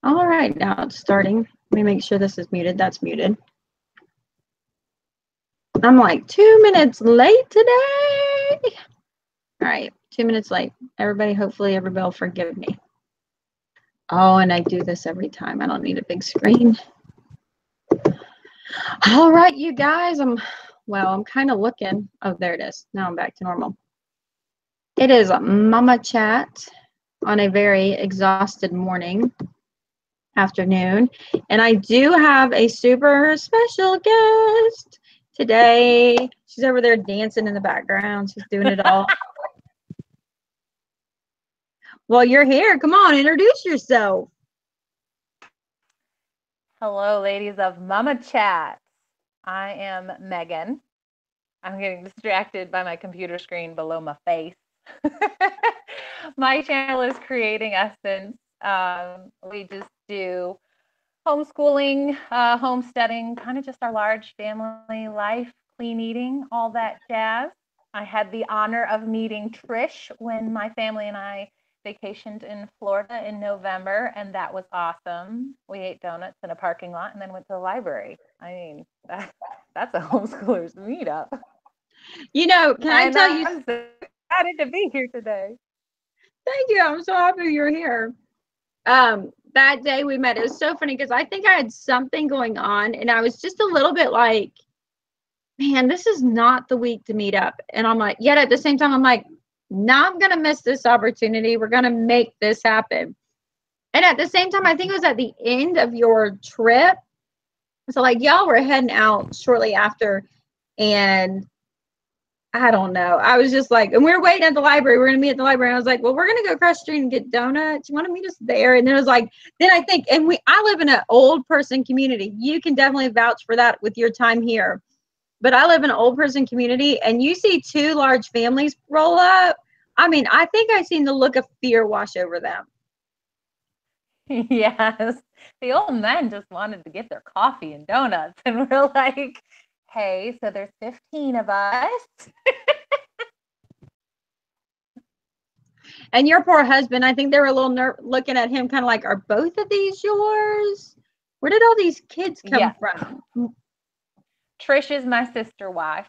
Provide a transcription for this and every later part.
All right, now it's starting. Let me make sure this is muted. That's muted. I'm like 2 minutes late today. All right, 2 minutes late. Hopefully everybody will forgive me. Oh, and I do this every time. I don't need a big screen. All right, you guys. I'm kind of looking. Oh, there it is. Now I'm back to normal. It is Mama Chat on a very exhausted morning, afternoon, and I do have a super special guest today. She's over there dancing in the background. She's doing it all. Well, you're here. Come on, introduce yourself. Hello, ladies of Mama Chat. I am Megan. I'm getting distracted by my computer screen below my face. My channel is Creating Essence. We just do homeschooling, homesteading, kind of just our large family life, clean eating, all that jazz. I had the honor of meeting Trish when my family and I vacationed in Florida in November, and that was awesome. We ate donuts in a parking lot and then went to the library. I mean, that's a homeschooler's meetup. You know, can I tell you? I'm so excited to be here today. Thank you. I'm so happy you're here. That day we met, it was so funny because I think I had something going on, and I was just a little bit like, man, this is not the week to meet up. And I'm like, yet at the same time, I'm like, now I'm going to miss this opportunity. We're going to make this happen. And at the same time, I think it was at the end of your trip. So like y'all were heading out shortly after, and I don't know. I was just like, and we were waiting at the library. We're going to meet at the library. And I was like, well, we're going to go across the street and get donuts. You want to meet us there? And then it was like, then I think, and I live in an old person community. You can definitely vouch for that with your time here. But I live in an old person community, and you see two large families roll up. I mean, I think I've seen the look of fear wash over them. Yes. The old men just wanted to get their coffee and donuts. And we're like, hey, so there's 15 of us. And your poor husband, I think they were a little looking at him kind of like, are both of these yours? Where did all these kids come from? Trish is my sister wife.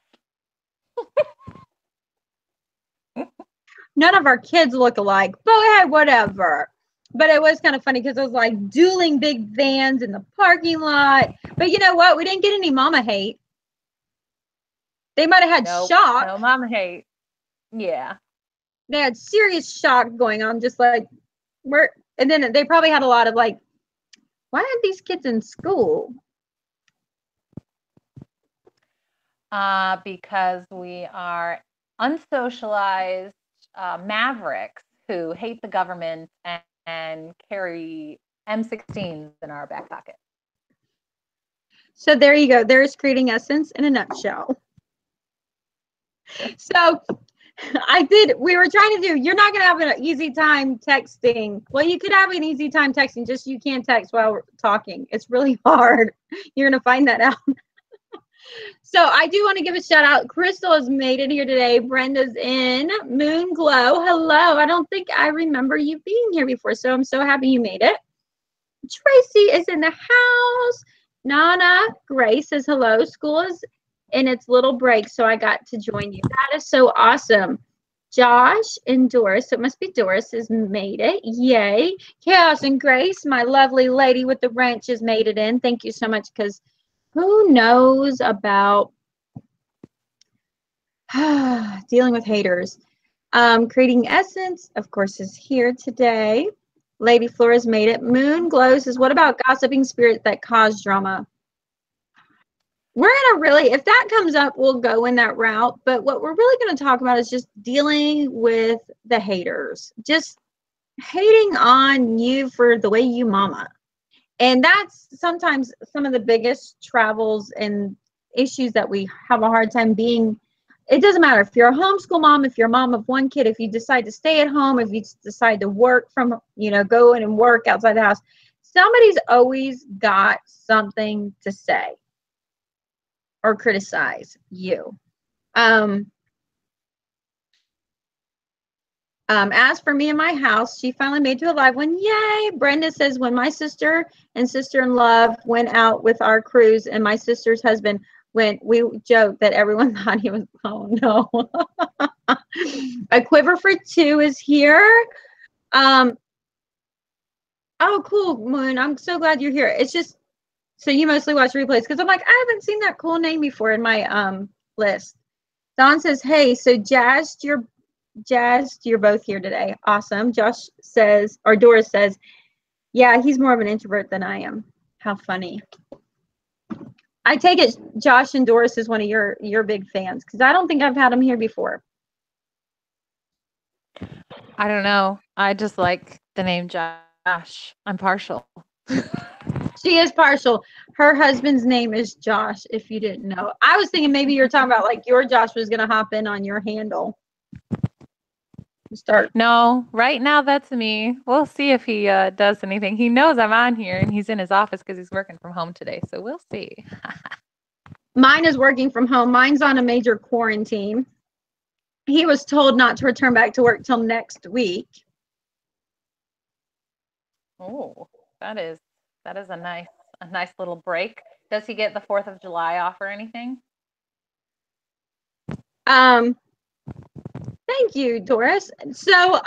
None of our kids look alike, but hey, whatever. But it was kind of funny because it was like dueling big vans in the parking lot. But you know what? We didn't get any mama hate. They might have had shock. No mama hate. Yeah. They had serious shock going on, just like and then they probably had a lot of like, why aren't these kids in school? Because we are unsocialized mavericks who hate the government and carry M16s in our back pocket. So there you go. There's Creating Essence in a nutshell. So we were trying to do, you're not going to have an easy time texting. Well, you could have an easy time texting, just you can't text while we're talking. It's really hard. You're going to find that out. So I do want to give a shout out. Crystal has made it here today. Brenda's in. Moon Glow. Hello. I don't think I remember you being here before, so I'm so happy you made it. Tracy is in the house. Nana Grace says hello. School is in its little break, so I got to join you. That is so awesome. Josh and Doris, so it must be Doris, has made it. Yay. Chaos and Grace, my lovely lady with the wrench, has made it in. Thank you so much, because who knows about dealing with haters. Creating Essence, of course, is here today. Lady Flora's made it. Moon Glow says, what about gossiping spirits that cause drama? We're going to really, if that comes up, we'll go in that route. But what we're really going to talk about is just dealing with the haters. Just hating on you for the way you mama. And that's sometimes some of the biggest travels and issues that we have a hard time being. It doesn't matter if you're a homeschool mom, if you're a mom of one kid, if you decide to stay at home, if you decide to work from, go in and work outside the house, somebody's always got something to say or criticize you. As for me and my house, she finally made to a live one. Yay! Brenda says, when my sister and sister-in-law went out with our cruise and my sister's husband went, we joked that everyone thought he was, oh no. A Quiver for Two is here. Oh, cool, Moon. I'm so glad you're here. It's just, so you mostly watch replays because I'm like, I haven't seen that cool name before in my list. Don says, hey, so Jazz, you're both here today. Awesome. Josh says, or Doris says, yeah, he's more of an introvert than I am. How funny. I take it Josh and Doris is one of your big fans because I don't think I've had them here before. I don't know. I just like the name Josh. I'm partial. She is partial. Her husband's name is Josh, if you didn't know. I was thinking maybe you're talking about like your Josh was going to hop in on your handle. Start. No, right now that's me. We'll see if he does anything. He knows I'm on here and he's in his office because he's working from home today. So we'll see. Mine is working from home. Mine's on a major quarantine. He was told not to return back to work till next week. Oh, that is a nice little break. Does he get the 4th of July off or anything? Thank you, Doris. So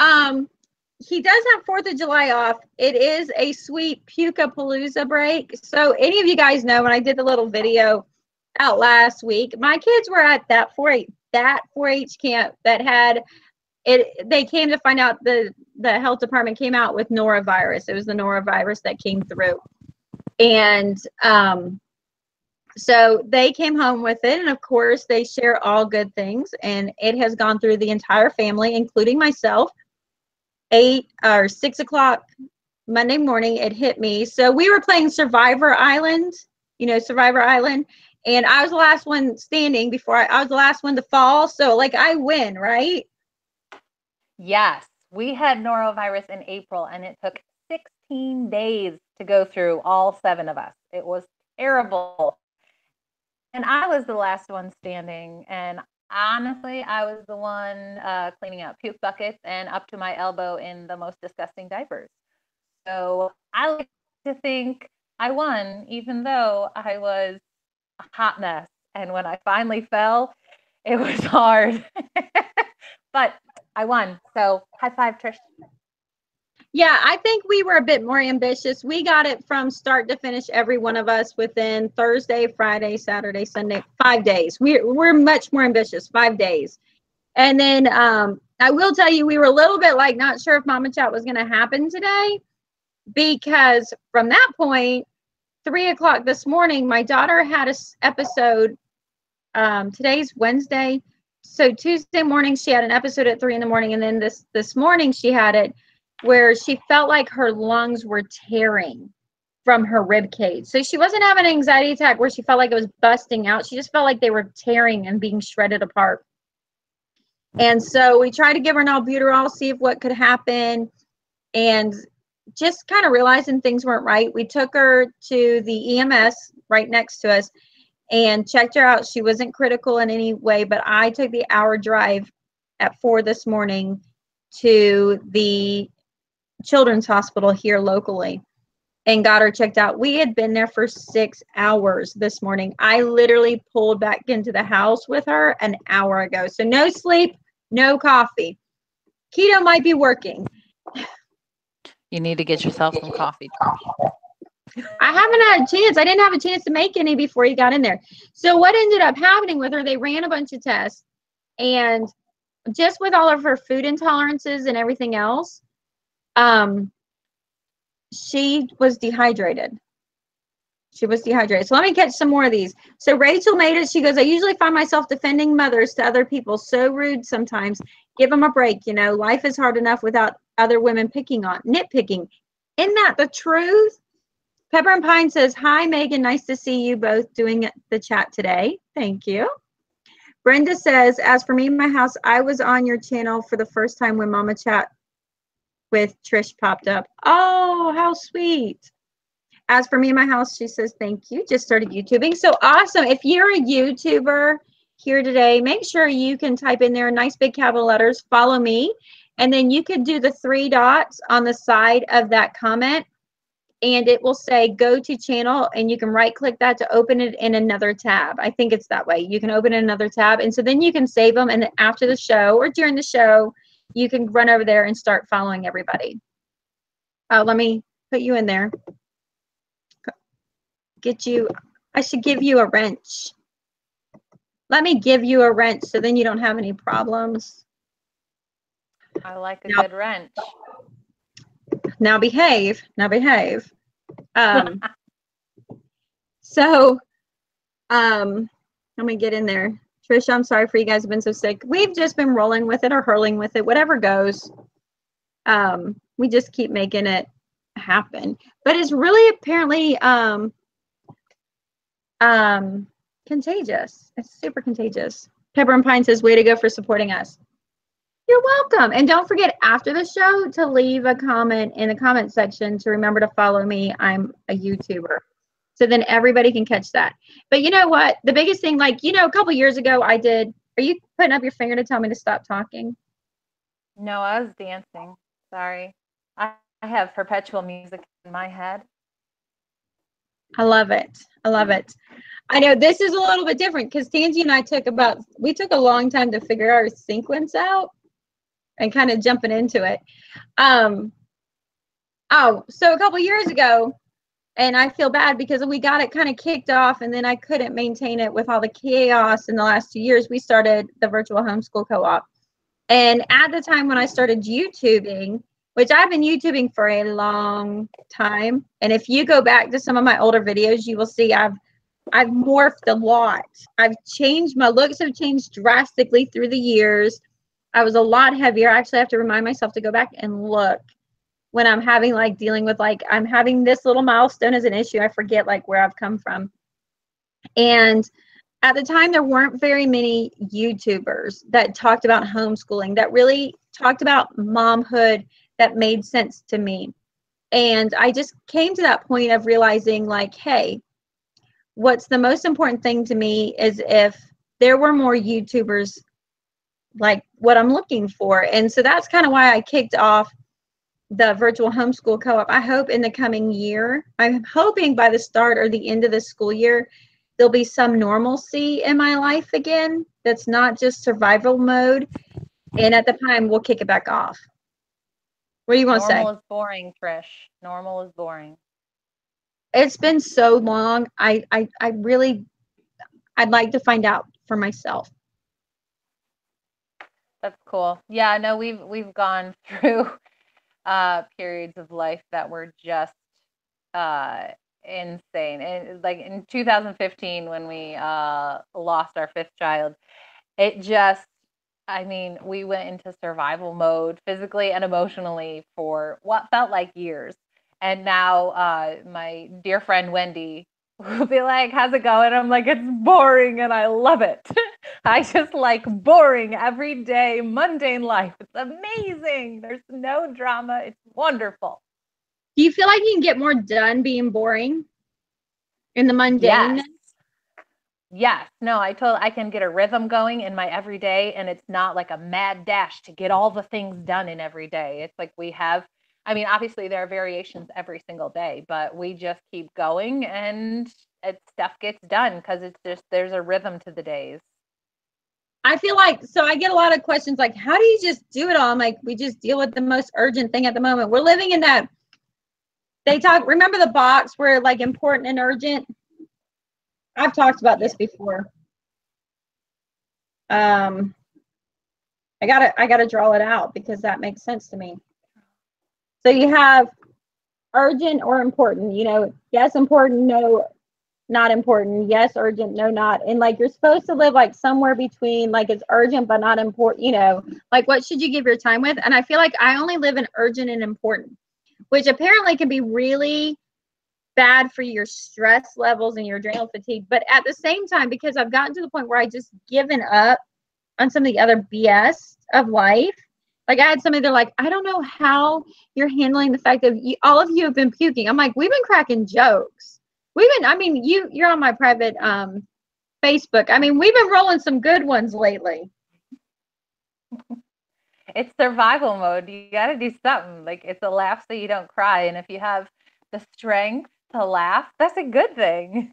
he does have 4th of July off. It is a sweet Puka-Palooza break. So any of you guys know when I did the little video out last week, my kids were at that 4-H camp that had it. They came to find out the health department came out with norovirus. It was the norovirus that came through. And so they came home with it, and of course they share all good things, and it has gone through the entire family, including myself. 8 or 6 o'clock Monday morning, it hit me. So we were playing Survivor Island, Survivor Island, and I was the last one standing before I was the last one to fall. So like I win, right? Yes, we had norovirus in April, and it took 16 days to go through all 7 of us. It was terrible. And I was the last one standing. And honestly, I was the one cleaning out puke buckets and up to my elbow in the most disgusting diapers. So I like to think I won, even though I was a hot mess. And when I finally fell, it was hard. But I won. So high five, Trish. Yeah, I think we were a bit more ambitious. We got it from start to finish, every one of us, within Thursday, Friday, Saturday, Sunday, 5 days. We're much more ambitious, 5 days. And then I will tell you, we were a little bit like not sure if Mama Chat was going to happen today, because from that point, 3 o'clock this morning, my daughter had an episode. Today's Wednesday. So Tuesday morning, she had an episode at 3 in the morning. And then this morning, she had it where she felt like her lungs were tearing from her rib cage. So she wasn't having an anxiety attack where she felt like it was busting out. She just felt like they were tearing and being shredded apart. And so we tried to give her an albuterol, see if what could happen. And just kind of realizing things weren't right, we took her to the EMS right next to us and checked her out. She wasn't critical in any way, but I took the hour drive at 4 this morning to the children's hospital here locally and got her checked out. We had been there for 6 hours this morning. I literally pulled back into the house with her an hour ago. So no sleep, no coffee. Keto might be working. You need to get yourself some coffee. I haven't had a chance. I didn't have a chance to make any before you got in there. So what ended up happening with her, they ran a bunch of tests, and just with all of her food intolerances and everything else, she was dehydrated. So let me catch some more of these. So Rachel made it. She goes, I usually find myself defending mothers to other people. So rude sometimes. Give them a break. Life is hard enough without other women nitpicking. Isn't that the truth? Pepper and Pine says, hi, Megan. Nice to see you both doing the chat today. Thank you. Brenda says, as for me and my house, I was on your channel for the first time when Mama Chat with Trish popped up. Oh, how sweet. As for me and my house, she says, thank you. Just started YouTubing. So awesome. If you're a YouTuber here today, make sure you can type in there nice big capital letters, follow me. And then you could do the 3 dots on the side of that comment, and it will say go to channel, and you can right click that to open it in another tab. I think it's that way. You can open in another tab, and so then you can save them, and after the show or during the show, you can run over there and start following everybody. Let me put you in there. I should give you a wrench. Let me give you a wrench so then you don't have any problems. I like a good wrench. Now behave. Now behave. So, let me get in there. Trish, I'm sorry for you guys have been so sick. We've just been rolling with it or hurling with it, whatever goes. We just keep making it happen. But it's really apparently contagious. It's super contagious. Pepper and Pine says, way to go for supporting us. You're welcome. And don't forget after the show to leave a comment in the comment section to remember to follow me. I'm a YouTuber. So then everybody can catch that. But you know what? The biggest thing, like, a couple years ago I did, are you putting up your finger to tell me to stop talking? No, I was dancing. Sorry. I have perpetual music in my head. I love it. I love it. I know this is a little bit different because Tangi and I took a long time to figure our sequence out and kind of jumping into it. So a couple years ago, and I feel bad because we got it kind of kicked off and then I couldn't maintain it with all the chaos in the last 2 years. We started the virtual homeschool co-op. And at the time when I started YouTubing, which I've been YouTubing for a long time. And if you go back to some of my older videos, you will see I've morphed a lot. I've changed, my looks have changed drastically through the years. I was a lot heavier. I actually have to remind myself to go back and look when I'm having dealing with I'm having this little milestone as an issue. I forget where I've come from. And at the time, there weren't very many YouTubers that talked about homeschooling, that really talked about momhood, that made sense to me. And I just came to that point of realizing hey, what's the most important thing to me is if there were more YouTubers like what I'm looking for. And so that's kind of why I kicked off the virtual homeschool co-op. I hope in the coming year, I'm hoping by the start or the end of the school year, there'll be some normalcy in my life again. That's not just survival mode. And at the time, we'll kick it back off. What do you want to say? Normal is boring, Trish. Normal is boring. It's been so long. I'd like to find out for myself. That's cool. Yeah, no, we've gone through periods of life that were just insane. And in 2015, when we lost our 5th child, it just, we went into survival mode physically and emotionally for what felt like years. And now my dear friend Wendy will be like, how's it going? I'm like, it's boring and I love it. I just like boring, everyday, mundane life. It's amazing. There's no drama. It's wonderful. Do you feel like you can get more done being boring in the mundane? Yes. No, I can get a rhythm going in my everyday, and it's not like a mad dash to get all the things done in every day. It's like we have, obviously there are variations every single day, but we just keep going and stuff gets done because it's just, there's a rhythm to the days. I feel so I get a lot of questions how do you just do it all? I'm like, we just deal with the most urgent thing at the moment. We're living in that, remember the box where important and urgent? I've talked about this before. I gotta draw it out because that makes sense to me. So you have urgent or important, yes, important, no, not important, yes, urgent, no, not. And you're supposed to live somewhere between it's urgent but not important, what should you give your time with? And I feel I only live in urgent and important, which apparently can be really bad for your stress levels and your adrenal fatigue. But at the same time, because I've gotten to the point where I just given up on some of the other BS of life. I had somebody, they're like, I don't know how you're handling the fact that all of you have been puking. I'm like, we've been cracking jokes. You're on my private Facebook. We've been rolling some good ones lately. It's survival mode. You got to do something. Like, it's a laugh so you don't cry. And if you have the strength to laugh, that's a good thing.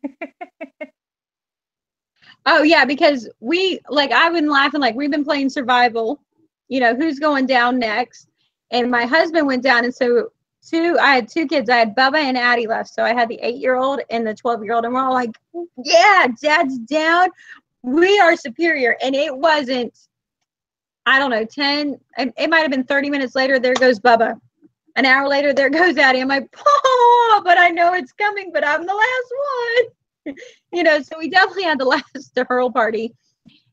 Oh yeah, because I've been laughing, like we've been playing survival, who's going down next. And my husband went down, and so I had two kids. I had Bubba and Addie left. So I had the 8-year-old and the 12-year-old, and we're all like, yeah, Dad's down. We are superior. And it wasn't, I don't know, 10, it might have been 30 minutes later, there goes Bubba. An hour later, there goes Addie. I'm like, oh, but I know it's coming, but I'm the last one. So we definitely had the last hurl party.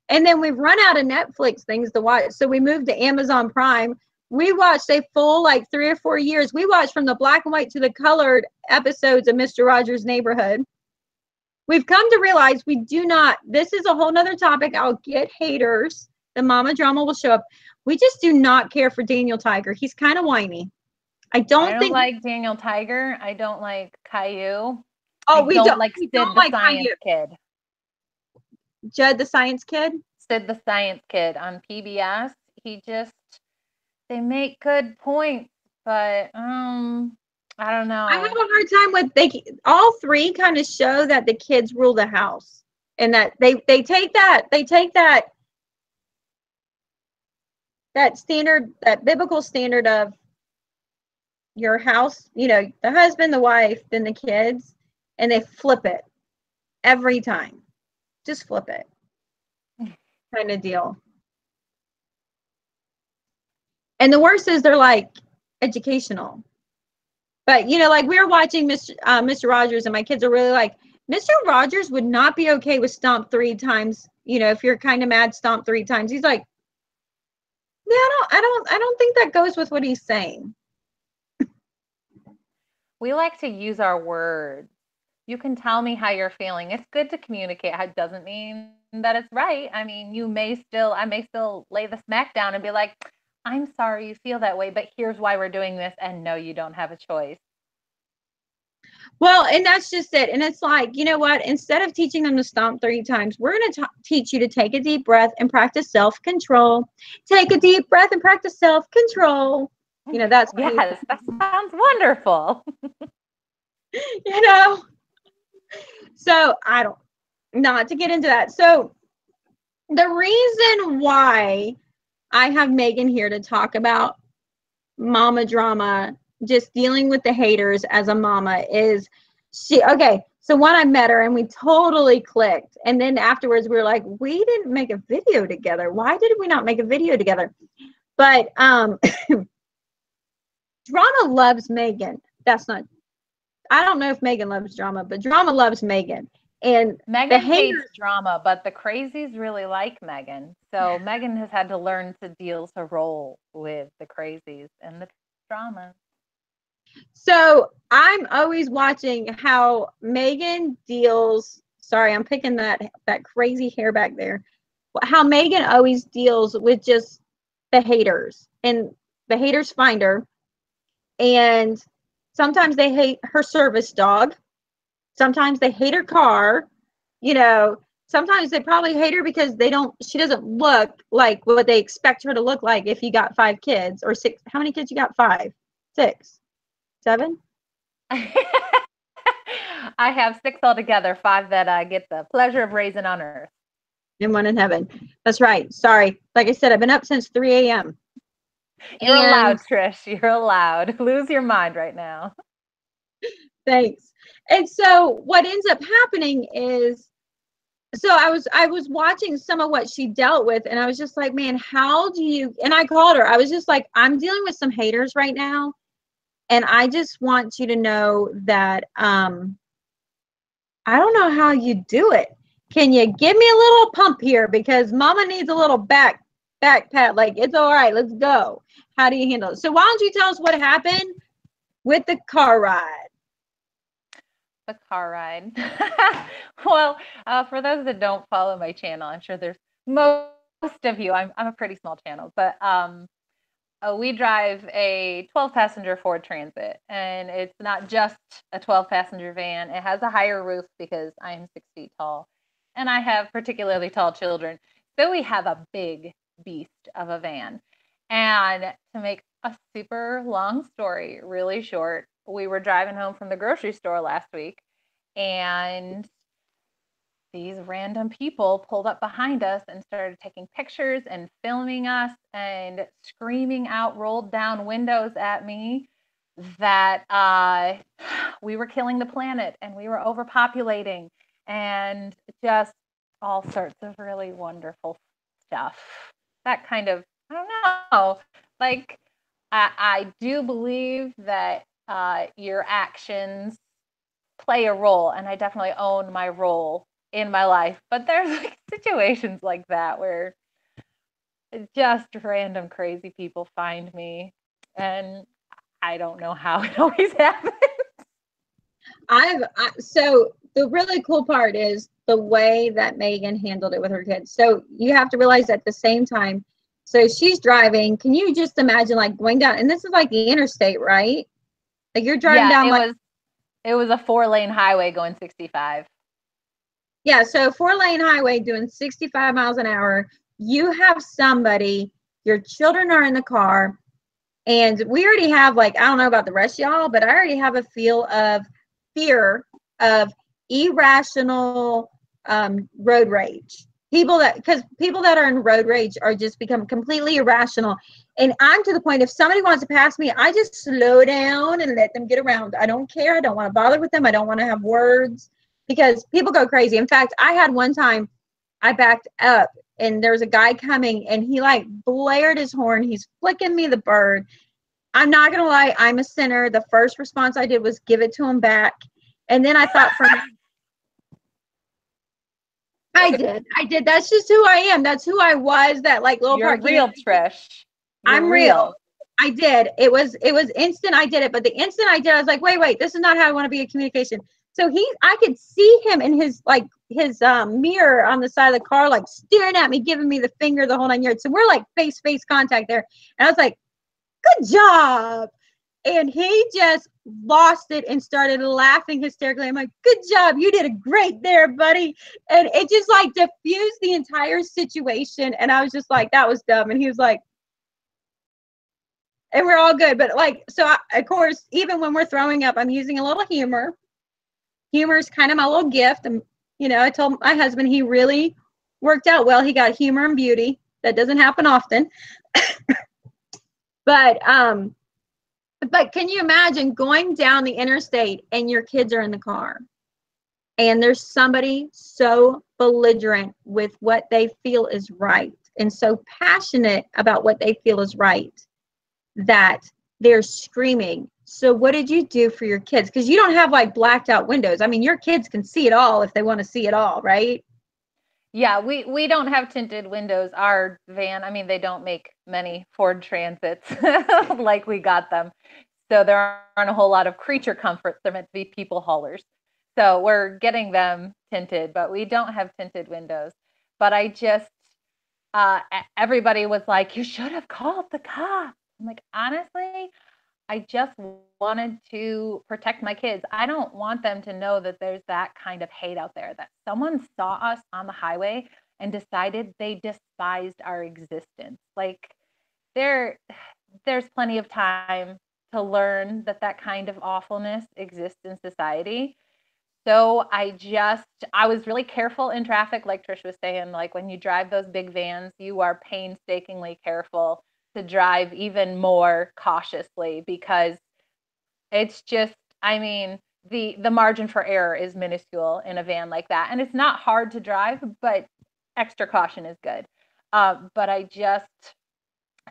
And then we've run out of Netflix things to watch. So we moved to Amazon Prime. We watched a full, 3 or 4 years. We watched from the black and white to the colored episodes of Mr. Rogers' Neighborhood. We've come to realize we do not, this is a whole nother topic. I'll get haters. The mama drama will show up. We just do not care for Daniel Tiger. He's kind of whiny. I don't think like Daniel Tiger. I don't like Caillou. Oh, we don't like Sid the Science Kid. Judd the Science Kid? Sid the Science Kid on PBS. They make good points, but I don't know. I have a hard time with all three kind of show that the kids rule the house, and that they take that standard, that biblical standard of your house, the husband, the wife, then the kids, and they flip it every time. Just flip it. Kind of deal. And the worst is they're educational. But we were watching Mr. Rogers, and my kids are really like, Mr. Rogers would not be okay with stomp 3 times. If you're kind of mad, stomp 3 times. He's like, yeah, I don't think that goes with what he's saying. We like to use our words. You can tell me how you're feeling. It's good to communicate. It doesn't mean that it's right. I mean, I may still lay the smack down and be like, I'm sorry you feel that way, but here's why we're doing this. And no, you don't have a choice. Well, and that's just it. And it's like, you know what? Instead of teaching them to stomp 3 times, we're going to teach you to take a deep breath and practice self-control. Take a deep breath and practice self-control. That's yes, that sounds wonderful. So not to get into that. So the reason why I have Megan here to talk about mama drama, just dealing with the haters as a mama, is so when I met her and we totally clicked, and then afterwards we were like, we didn't make a video together. Why did we not make a video together? But drama loves Megan. I don't know if Megan loves drama, but drama loves Megan. And Megan hates drama, but the crazies really like Megan. So Megan has had to learn to roll with the crazies and the drama. So I'm always watching how Megan deals. Sorry, I'm picking that crazy hair back there. How Megan always deals with just the haters, and the haters find her. And sometimes they hate her service dog. Sometimes they hate her car. Sometimes they probably hate her because she doesn't look like what they expect her to look like if you got 5 kids or 6. How many kids you got? 5, 6, 7? I have 6 altogether, 5 that I get the pleasure of raising on earth. And 1 in heaven. That's right. Sorry. Like I said, I've been up since 3 a.m. You're allowed, Trish. You're allowed. Lose your mind right now. Thanks. And so what ends up happening is, so I was watching some of what she dealt with, and I was just like, man, how do you, and I called her. I was just like, I'm dealing with some haters right now, and I just want you to know that I don't know how you do it. Can you give me a little pump here, because mama needs a little back pat, like, it's all right, let's go. How do you handle it? So why don't you tell us what happened with the car ride? The car ride. Well, for those that don't follow my channel, I'm sure there's most of you. I'm a pretty small channel, but we drive a 12-passenger Ford Transit, and it's not just a 12-passenger van. It has a higher roof because I'm 6 feet tall, and I have particularly tall children. So we have a big beast of a van. And to make a super long story really short, we were driving home from the grocery store last week, and these random people pulled up behind us and started taking pictures and filming us and screaming out rolled down windows at me that we were killing the planet and we were overpopulating and just all sorts of really wonderful stuff. That kind of, I don't know, like I do believe that your actions play a role, and I definitely own my role in my life. But there's like situations like that where just random crazy people find me, and I don't know how it always happens. So the really cool part is the way that Megan handled it with her kids. So you have to realize at the same time, so she's driving. Can you just imagine like going down, and this is like the interstate, right? Like you're driving down it was a 4-lane highway going 65. Yeah, so 4-lane highway doing 65 miles an hour. You have somebody, your children are in the car, and we already have, like, I don't know about the rest of y'all, but I already have a fear of irrational road rage. Because people that are in road rage are just become completely irrational. And I'm to the point, if somebody wants to pass me, I just slow down and let them get around. I don't care. I don't want to bother with them. I don't want to have words because people go crazy. In fact, I had one time I backed up and there was a guy coming and he like blared his horn. He's flicking me the bird. I'm not going to lie. I'm a sinner. The first response I did was give it to him back. And then I thought I did. That's just who I am. That's who I was. That like little You're part. real, Trish. I'm real. I did. It was instant. I did it. But the instant I did, I was like, wait, this is not how I want to be in communication. So I could see him in his mirror on the side of the car, like staring at me, giving me the finger the whole 9 yards. So we're like face contact there. And I was like, good job. And he just lost it and started laughing hysterically. I'm like, good job. You did a great there, buddy. And it just like diffused the entire situation. And I was just like, that was dumb. And he was like, and we're all good. But like, so of course, even when we're throwing up, I'm using a little humor. Humor is kind of my little gift. And, I told my husband he really worked out well. He got humor and beauty. That doesn't happen often. But can you imagine going down the interstate and your kids are in the car and there's somebody so belligerent with what they feel is right and so passionate about what they feel is right that they're screaming. So what did you do for your kids? Because you don't have like blacked out windows. I mean, your kids can see it all if they want to see it all, right? Yeah, we don't have tinted windows. Our van, I mean, they don't make many Ford Transits like we got them. So there aren't a whole lot of creature comforts. They're meant to be people haulers. So we're getting them tinted, but we don't have tinted windows. But I just, everybody was like, you should have called the cops. I'm like, honestly, I just wanted to protect my kids. I don't want them to know that there's that kind of hate out there, that someone saw us on the highway and decided they despised our existence. Like there's plenty of time to learn that kind of awfulness exists in society. So I was really careful in traffic, like Trish was saying, like when you drive those big vans, you are painstakingly careful to drive even more cautiously because it's just, I mean, the margin for error is minuscule in a van like that. And it's not hard to drive, but extra caution is good. But I just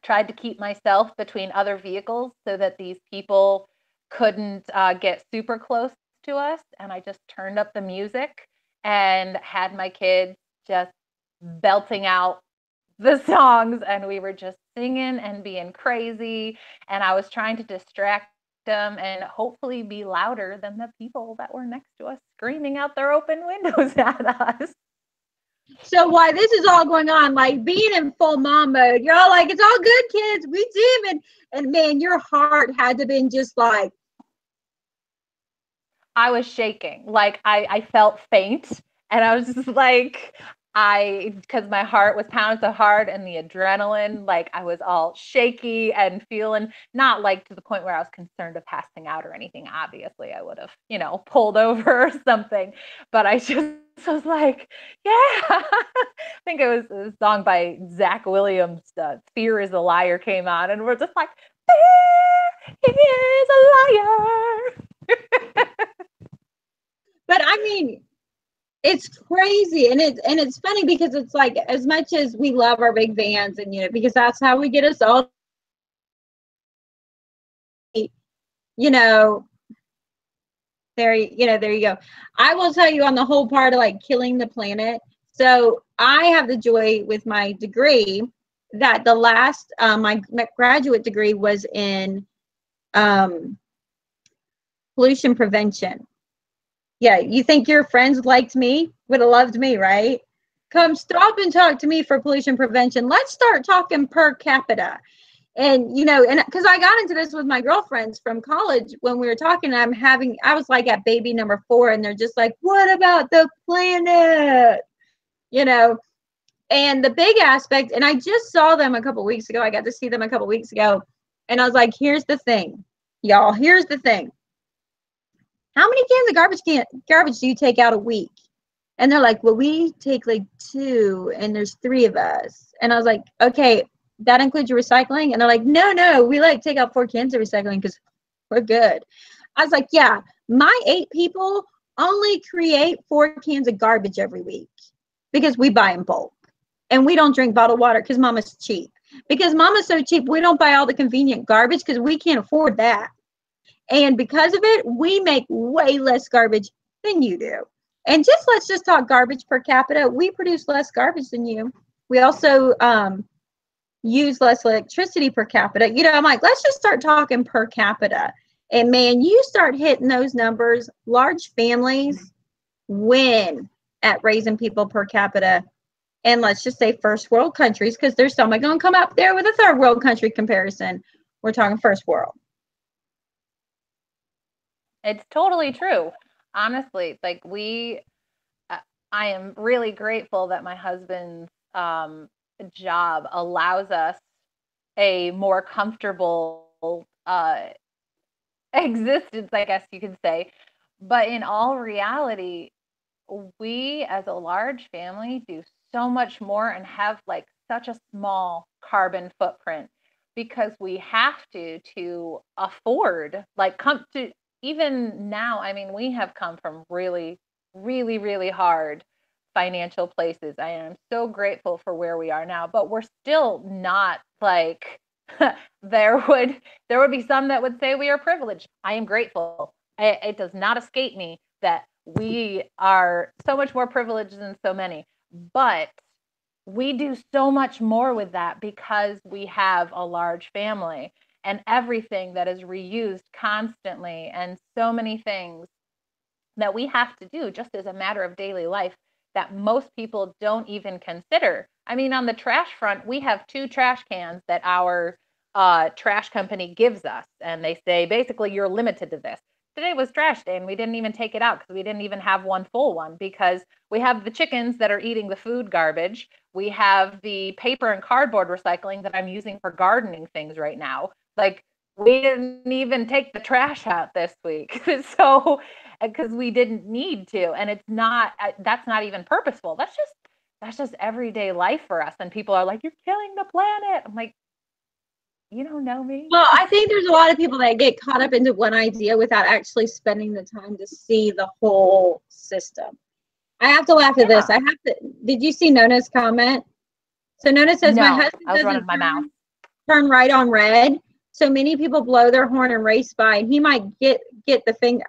tried to keep myself between other vehicles so that these people couldn't get super close to us. And I just turned up the music and had my kids just belting out the songs, and we were just singing and being crazy, and I was trying to distract them and hopefully be louder than the people that were next to us screaming out their open windows at us. So while this is all going on, like being in full mom mode, you're all like, it's all good, kids, we do. And man, your heart had to have been just like, I was shaking, like I felt faint, and I was just like, because my heart was pounding so hard and the adrenaline, like I was all shaky and feeling not like to the point where I was concerned of passing out or anything. Obviously, I would have, pulled over or something. But I just was like, yeah. I think it was a song by Zach Williams, Fear is a Liar came on. And we're just like, Fear is a liar. But I mean, it's crazy, and it's funny because it's like, as much as we love our big vans, and because that's how we get us all, there you go. I will tell you on the whole part of like killing the planet. So I have the joy with my degree that the last my graduate degree was in pollution prevention. Yeah, you think your friends liked me, would have loved me, right? Come stop and talk to me for pollution prevention. Let's start talking per capita. And, and because I got into this with my girlfriends from college when we were talking, I was like at baby number 4, and they're just like, what about the planet? And the big aspect, and I just saw them a couple weeks ago. I got to see them a couple weeks ago. And I was like, here's the thing, y'all, here's the thing. How many cans of garbage do you take out a week? And they're like, well, we take like 2, and there's 3 of us. And I was like, okay, that includes your recycling? And they're like, no, we like take out 4 cans of recycling because we're good. I was like, yeah, my 8 people only create 4 cans of garbage every week because we buy in bulk. And we don't drink bottled water because mama's cheap. Because mama's so cheap, we don't buy all the convenient garbage because we can't afford that. And because of it, we make way less garbage than you do. And let's just talk garbage per capita. We produce less garbage than you. We also use less electricity per capita. I'm like, let's just start talking per capita. And man, you start hitting those numbers. Large families win at raising people per capita. And let's just say first world countries, because there's somebody going to come up there with a third world country comparison. We're talking first world. It's totally true. Honestly, like I am really grateful that my husband's job allows us a more comfortable existence, I guess you could say. But in all reality, we as a large family do so much more and have like such a small carbon footprint because we have to afford, like, come to, even now, I mean, we have come from really, really, really hard financial places. I am so grateful for where we are now, but we're still not like there would be some that would say we are privileged. I am grateful. It does not escape me that we are so much more privileged than so many, but we do so much more with that because we have a large family and everything that is reused constantly, and so many things that we have to do just as a matter of daily life that most people don't even consider. I mean, on the trash front, we have 2 trash cans that our trash company gives us, and they say, basically, you're limited to this. Today was trash day, and we didn't even take it out because we didn't even have one full one, because we have the chickens that are eating the food garbage. We have the paper and cardboard recycling that I'm using for gardening things right now. Like, we didn't even take the trash out this week. So, because we didn't need to, and that's not even purposeful. That's just everyday life for us. And people are like, you're killing the planet. I'm like, you don't know me. Well, I think there's a lot of people that get caught up into one idea without actually spending the time to see the whole system. I have to laugh at this. Did you see Nona's comment? So Nona says, no, my husband I was running my mouth. Turn right on red. So many people blow their horn and race by, and he might get the finger.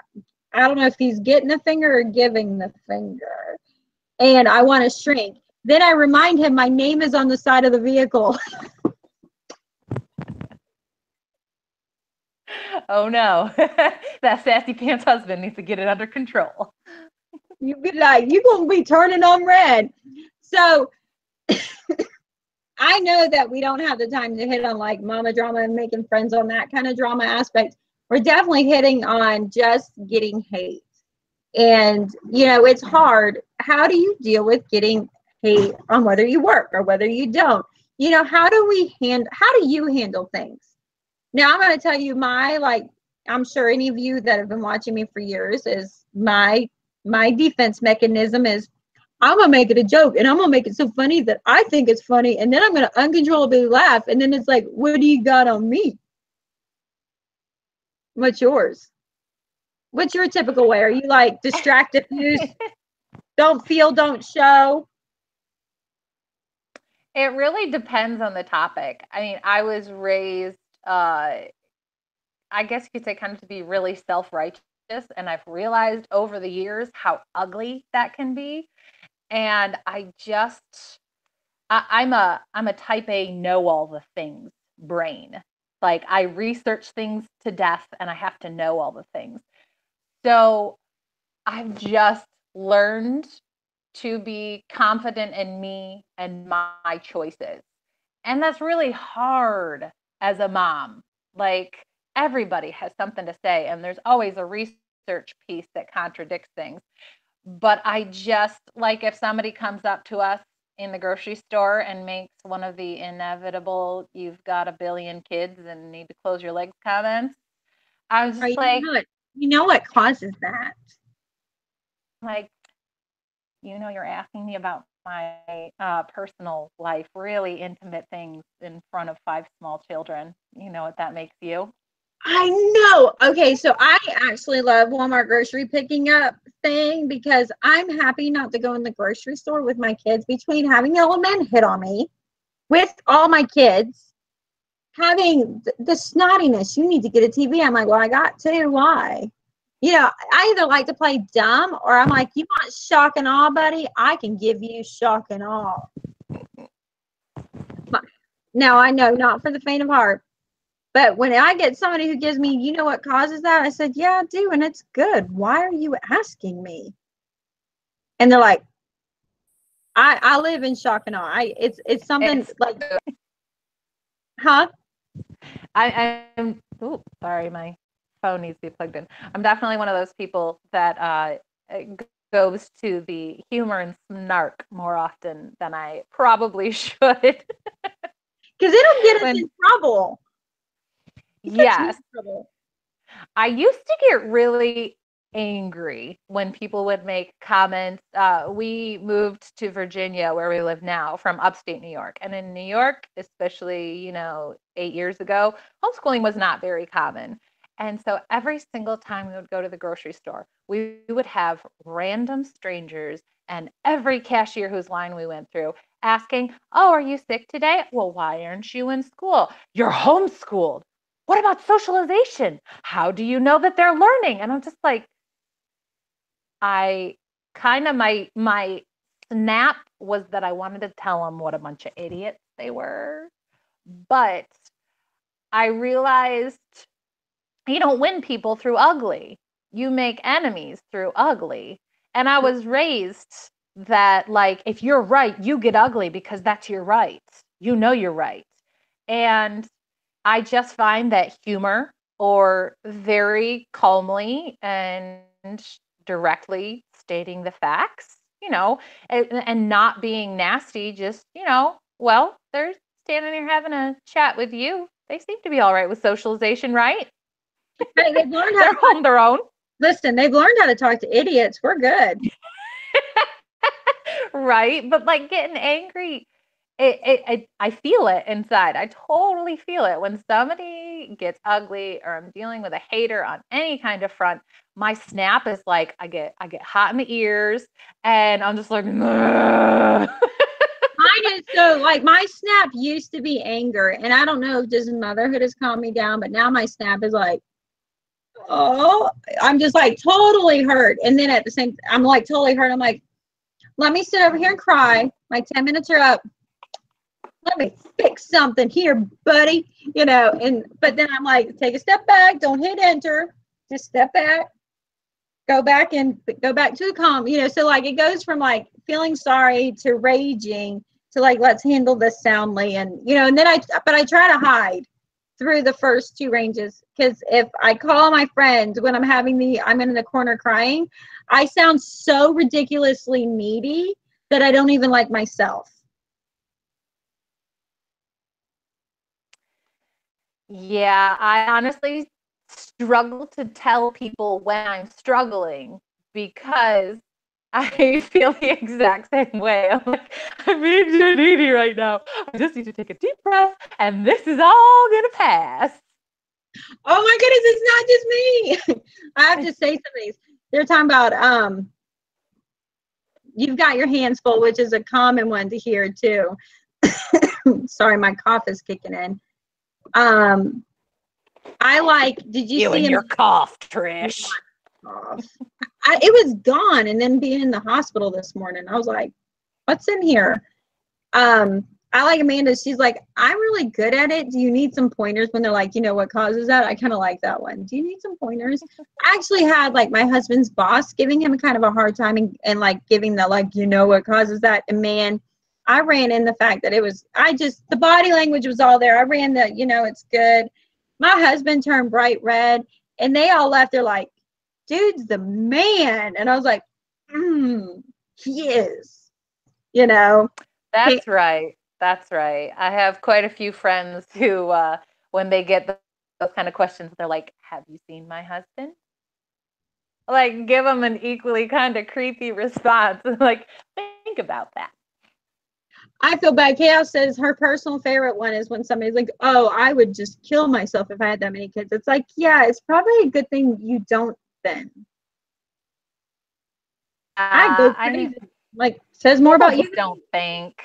I don't know if he's getting the finger or giving the finger. And I want to shrink. Then I remind him my name is on the side of the vehicle. Oh no, that sassy pants husband needs to get it under control. You be like, you're going to be turning on red. So I know that we don't have the time to hit on like mama drama and making friends on that kind of drama aspect. We're definitely hitting on just getting hate. And, it's hard. How do you deal with getting hate on whether you work or whether you don't. You know, how do you handle things? Now I'm going to tell you I'm sure any of you that have been watching me for years is my defense mechanism is I'm going to make it a joke and I'm going to make it so funny that I think it's funny. And then I'm going to uncontrollably laugh. And then it's like, what do you got on me? What's yours? What's your typical way? Are you like distract, diffuse, don't feel, don't show? It really depends on the topic. I mean, I was raised, I guess you could say, kind of to be really self-righteous. And I've realized over the years how ugly that can be. And I'm a type A know all the things brain. Like I research things to death and I have to know all the things. So I've just learned to be confident in me and my choices. And that's really hard as a mom. Like everybody has something to say, and there's always a research piece that contradicts things. But I just like if somebody comes up to us in the grocery store and makes one of the inevitable, you've got a billion kids and need to close your legs comments. I was just You know what causes that? Like, you're asking me about my personal life, really intimate things in front of 5 small children. You know what that makes you? I know. Okay, so I actually love Walmart grocery picking up thing because I'm happy not to go in the grocery store with my kids between having the old man hit on me with all my kids, having the snottiness. You need to get a TV. I'm like, well, I got to. Why? You know, I either like to play dumb or I'm like, you want shock and awe, buddy? I can give you shock and awe. Now, I know, not for the faint of heart. But when I get somebody who gives me, you know what causes that? I said, yeah, I do. And it's good. Why are you asking me? And they're like, I live in shock and awe. It's something like, huh? I'm, oh, sorry, my phone needs to be plugged in. I'm definitely one of those people that goes to the humor and snark more often than I probably should. Because it'll get us in trouble. Yes. I used to get really angry when people would make comments. We moved to Virginia, where we live now, from upstate New York. And in New York, especially, 8 years ago, homeschooling was not very common. And so every single time we would go to the grocery store, we would have random strangers and every cashier whose line we went through asking, oh, are you sick today? Well, why aren't you in school? You're homeschooled. What about socialization? How do you know that they're learning? And I'm just like, my snap was that I wanted to tell them what a bunch of idiots they were. But I realized you don't win people through ugly. You make enemies through ugly. And I was raised that, like, if you're right, you get ugly because that's your right. You know you're right. And I just find that humor or very calmly and directly stating the facts, and not being nasty, just, well, they're standing here having a chat with you. They seem to be all right with socialization, right? Hey, they've learned how they're on their own. Listen, they've learned how to talk to idiots. We're good. Right. But like getting angry, I feel it inside. I totally feel it when somebody gets ugly or I'm dealing with a hater on any kind of front. My snap is like I get hot in the ears and I'm just like mine is so like my snap used to be anger, and I don't know if just motherhood has calmed me down, but now my snap is like, oh, I'm just like totally hurt. And then at the same I'm like totally hurt. I'm like, let me sit over here and cry. My 10 minutes are up. Let me fix something here, buddy. But then I'm like, take a step back. Don't hit enter. Just step back. Go back to the calm. So like it goes from like feeling sorry to raging to like, let's handle this soundly. And, and then I try to hide through the first 2 ranges. Because if I call my friend when I'm in the corner crying, I sound so ridiculously needy that I don't even like myself? Yeah, I honestly struggle to tell people when I'm struggling because I feel the exact same way. I'm like, I'm being so needy right now. I just need to take a deep breath and this is all gonna pass. Oh my goodness, it's not just me. I have to say some of these. They're talking about you've got your hands full, which is a common one to hear too. Sorry, my cough is kicking in. I like, did you see and him? your cough, Trish. It was gone, and then being in the hospital this morning, I was like, what's in here? I like Amanda. She's like, I'm really good at it. Do you need some pointers? When they're like, you know what causes that? I kind of like that one. Do you need some pointers? I actually had like my husband's boss giving him kind of a hard time and like giving the like, you know what causes that? And man, I ran in the fact that it was, the body language was all there. I ran the, you know, it's good. My husband turned bright red and they all left. They're like, dude's the man. And I was like, he is, you know. That's right. That's right. I have quite a few friends who, when they get those kind of questions, they're like, have you seen my husband? Like, give them an equally kind of creepy response. Like, think about that. I feel bad. Chaos says her personal favorite one is when somebody's like, oh, I would just kill myself if I had that many kids. It's like, yeah, it's probably a good thing you don't then. I go crazy. I mean, like, says more about you. Don't think.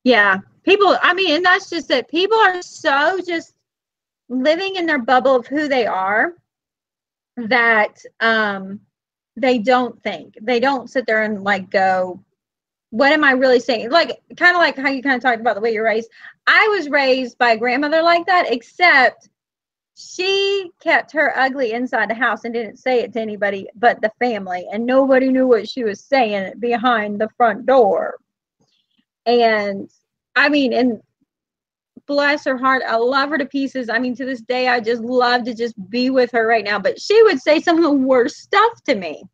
Yeah. People, I mean, and that's just it. People are so just living in their bubble of who they are that they don't think. They don't sit there and like go, what am I really saying? Like, kind of like how you kind of talked about the way you're raised. I was raised by a grandmother like that, except she kept her ugly inside the house and didn't say it to anybody but the family. And nobody knew what she was saying behind the front door. And I mean, and bless her heart, I love her to pieces. I mean, to this day, I just love to just be with her right now. But she would say some of the worst stuff to me.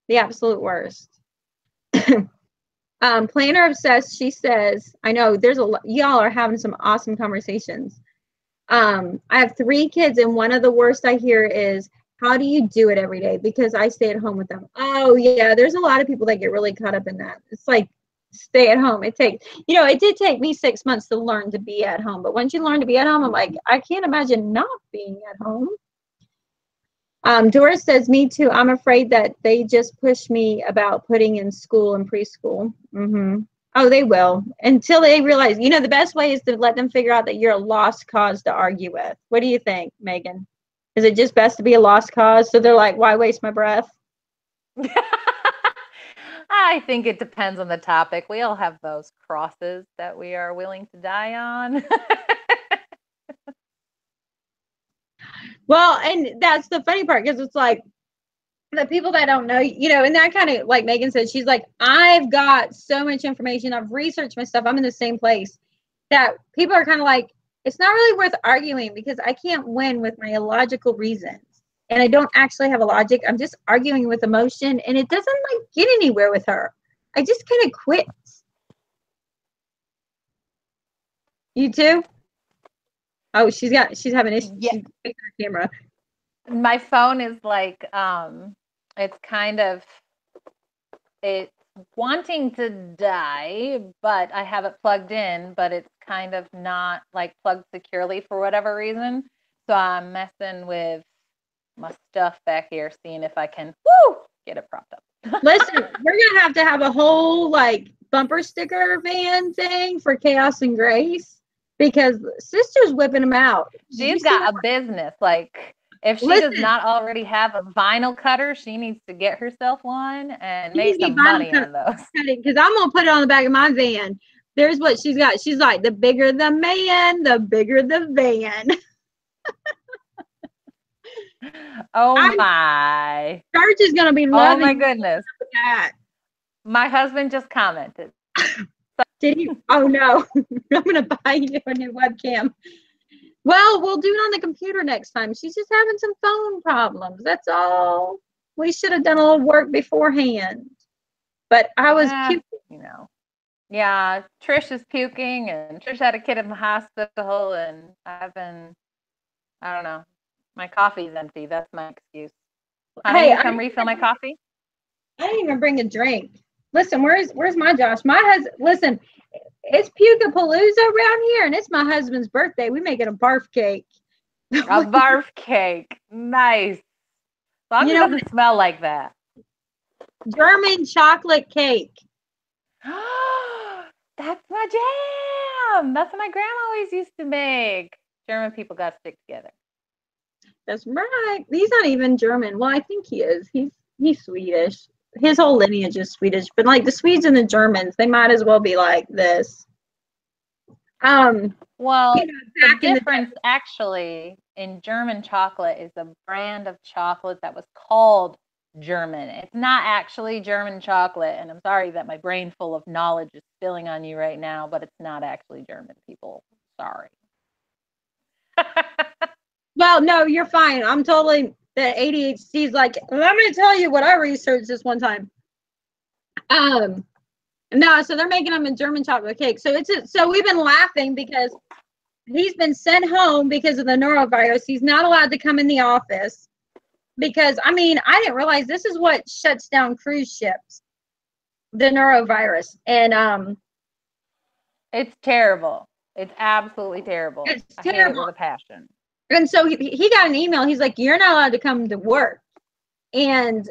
The absolute worst. Planner Obsessed, she says, I know there's y'all are having some awesome conversations. I have 3 kids, and one of the worst I hear is, how do you do it every day? Because I stay at home with them. Oh yeah, there's a lot of people that get really caught up in that. It's like, stay at home. It takes, you know, it did take me 6 months to learn to be at home. But once you learn to be at home, I'm like, I can't imagine not being at home. Doris says, me too. I'm afraid that they just push me about putting in school and preschool. Oh, they will, until they realize, you know, the best way is to let them figure out that you're a lost cause to argue with. What do you think, Megan? Is it just best to be a lost cause? So they're like, why waste my breath? I think it depends on the topic. We all have those crosses that we are willing to die on. Well, and that's the funny part, because it's like the people that don't know, you know, and that kind of, like Megan said, she's like, I've got so much information. I've researched my stuff. I'm in the same place that people are kind of like, it's not really worth arguing because I can't win with my illogical reasons. And I don't actually have a logic. I'm just arguing with emotion, and it doesn't like get anywhere with her. I just kind of quit. You too? Oh, she's having issues. Yeah. She's taking her camera. My phone is like, it's kind of, it's wanting to die, but I have it plugged in, but it's kind of not like plugged securely for whatever reason. So I'm messing with my stuff back here, seeing if I can get it propped up. Listen, we're gonna have a whole like bumper sticker van thing for Chaos and Grace, because sister's whipping them out. She's got a business. Like, if she does not already have a vinyl cutter, she needs to get herself one and make some money on those. Because I'm gonna put it on the back of my van. There's what she's got. She's like, the bigger the man, the bigger the van. Oh my! Church is gonna be loving. Oh my goodness! That. My husband just commented. Did he? Oh no! I'm gonna buy you a new webcam. Well, we'll do it on the computer next time. She's just having some phone problems. That's all. We should have done a little work beforehand. But I was puking. Yeah, Trish is puking, and Trish had a kid in the hospital, and I don't know, my coffee's empty. That's my excuse. Honey, Hey, you come refill my coffee? I didn't even bring a drink. Listen, where's my Josh? Listen, it's Puka-Palooza around here, and it's my husband's birthday. We making a barf cake. A barf cake. Nice. As long as it doesn't smell like that. German chocolate cake. That's my jam. That's what my grandma always used to make. German people got to stick together. That's right. He's not even German. Well, I think he is. He's Swedish. His whole lineage is Swedish, but like the Swedes and the Germans, they might as well be like this. Well, the difference actually in German chocolate is a brand of chocolate that was called German. It's not actually German chocolate, and I'm sorry that my brain full of knowledge is spilling on you right now, but it's not actually German, people. Sorry. Well, no, you're fine. I'm totally the ADHD's like, let me tell you what I researched this one time. No, so they're making them a German chocolate cake. So we've been laughing because he's been sent home because of the norovirus. He's not allowed to come in the office because, I didn't realize this is what shuts down cruise ships, the norovirus. And it's terrible. It's absolutely terrible. It's I terrible. hate it with a passion. And so he got an email. He's like, you're not allowed to come to work. And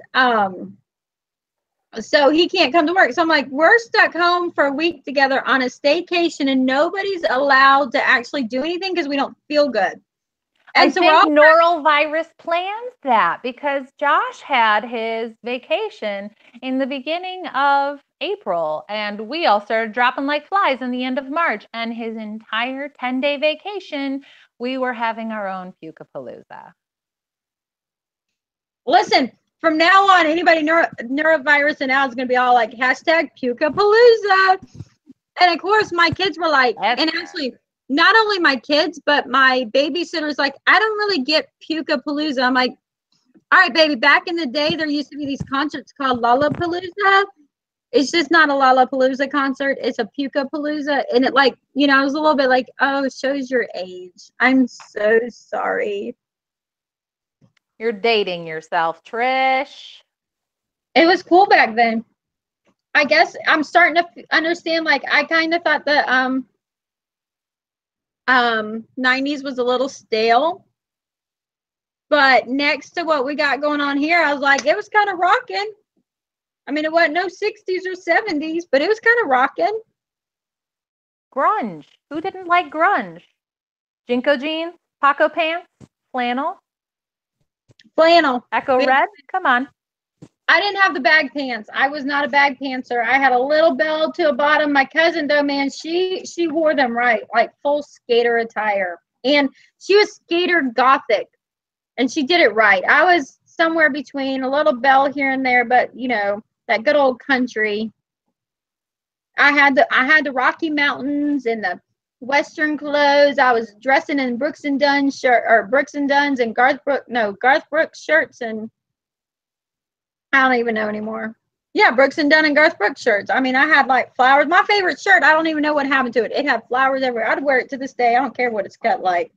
so he can't come to work. So I'm like, we're stuck home for a week together on a staycation, and nobody's allowed to actually do anything because we don't feel good. And I think norovirus plans that because Josh had his vacation in the beginning of April, and we all started dropping like flies in the end of March. And his entire 10-day vacation, we were having our own Puka-Palooza. Listen, from now on, anybody norovirus and now is going to be all like hashtag Puka-Palooza. And of course, my kids were like, actually, not only my kids, but my babysitter's like, I don't really get Puka-Palooza. I'm like, all right, baby, back in the day, there used to be these concerts called Lollapalooza. It's just not a Lollapalooza concert. It's a Puka-Palooza. And it I was a little bit like, oh, it shows your age. I'm so sorry. You're dating yourself, Trish. It was cool back then. I guess I'm starting to understand, I kind of thought the 90s was a little stale. But next to what we got going on here, I was like, it was kind of rocking. It wasn't no 60s or 70s, but it was kind of rocking. Grunge. Who didn't like grunge? Jinko jeans, Paco pants, flannel. Echo red. Come on. I didn't have the bag pants. I was not a bag pantser. I had a little bell to a bottom. My cousin, though, man, she wore them right, like full skater attire. And she was skater gothic. And she did it right. I was somewhere between a little bell here and there, but that good old country. I had the Rocky Mountains and the Western clothes. I was dressing in Brooks and Dunn's and Garth Brooks shirts, and I don't even know anymore. Yeah, Brooks and Dunn and Garth Brooks shirts. I had flowers. My favorite shirt, I don't even know what happened to it. It had flowers everywhere. I'd wear it to this day. I don't care what it's cut like.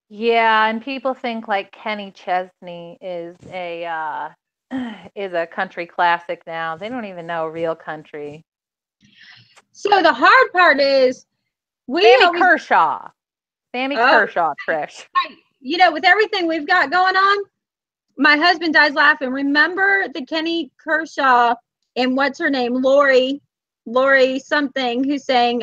Yeah, and people think Kenny Chesney is a country classic now. They don't even know real country. So the hard part is Sammy Kershaw, Trish. With everything we've got going on, my husband dies laughing. Remember the Kenny Kershaw and what's her name, Lori something, who's saying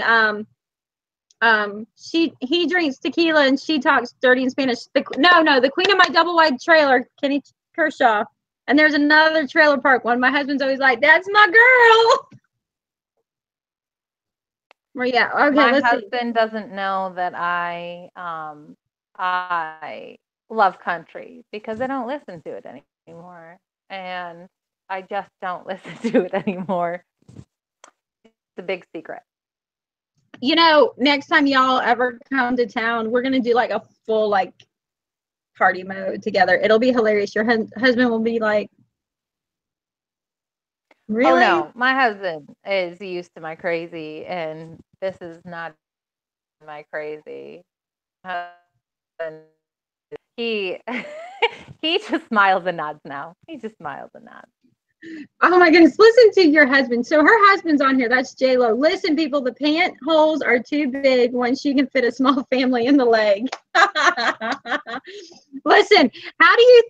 he drinks tequila and she talks dirty in Spanish. The queen of my double wide trailer, Kenny Kershaw. And there's another trailer park one. My husband's always like, that's my girl. Well, yeah. Okay. My husband doesn't know that I love country because I don't listen to it anymore, and I just don't listen to it anymore. It's a big secret. Next time y'all ever come to town, we're gonna do a full party mode together. It'll be hilarious. Your husband will be like, really? Oh no, my husband is used to my crazy, and this is not my crazy. And he he just smiles and nods now. He just smiles and nods. Oh my goodness, listen to your husband. So her husband's on here. That's J-Lo. Listen, people, the pant holes are too big when she can fit a small family in the leg. Listen, how do you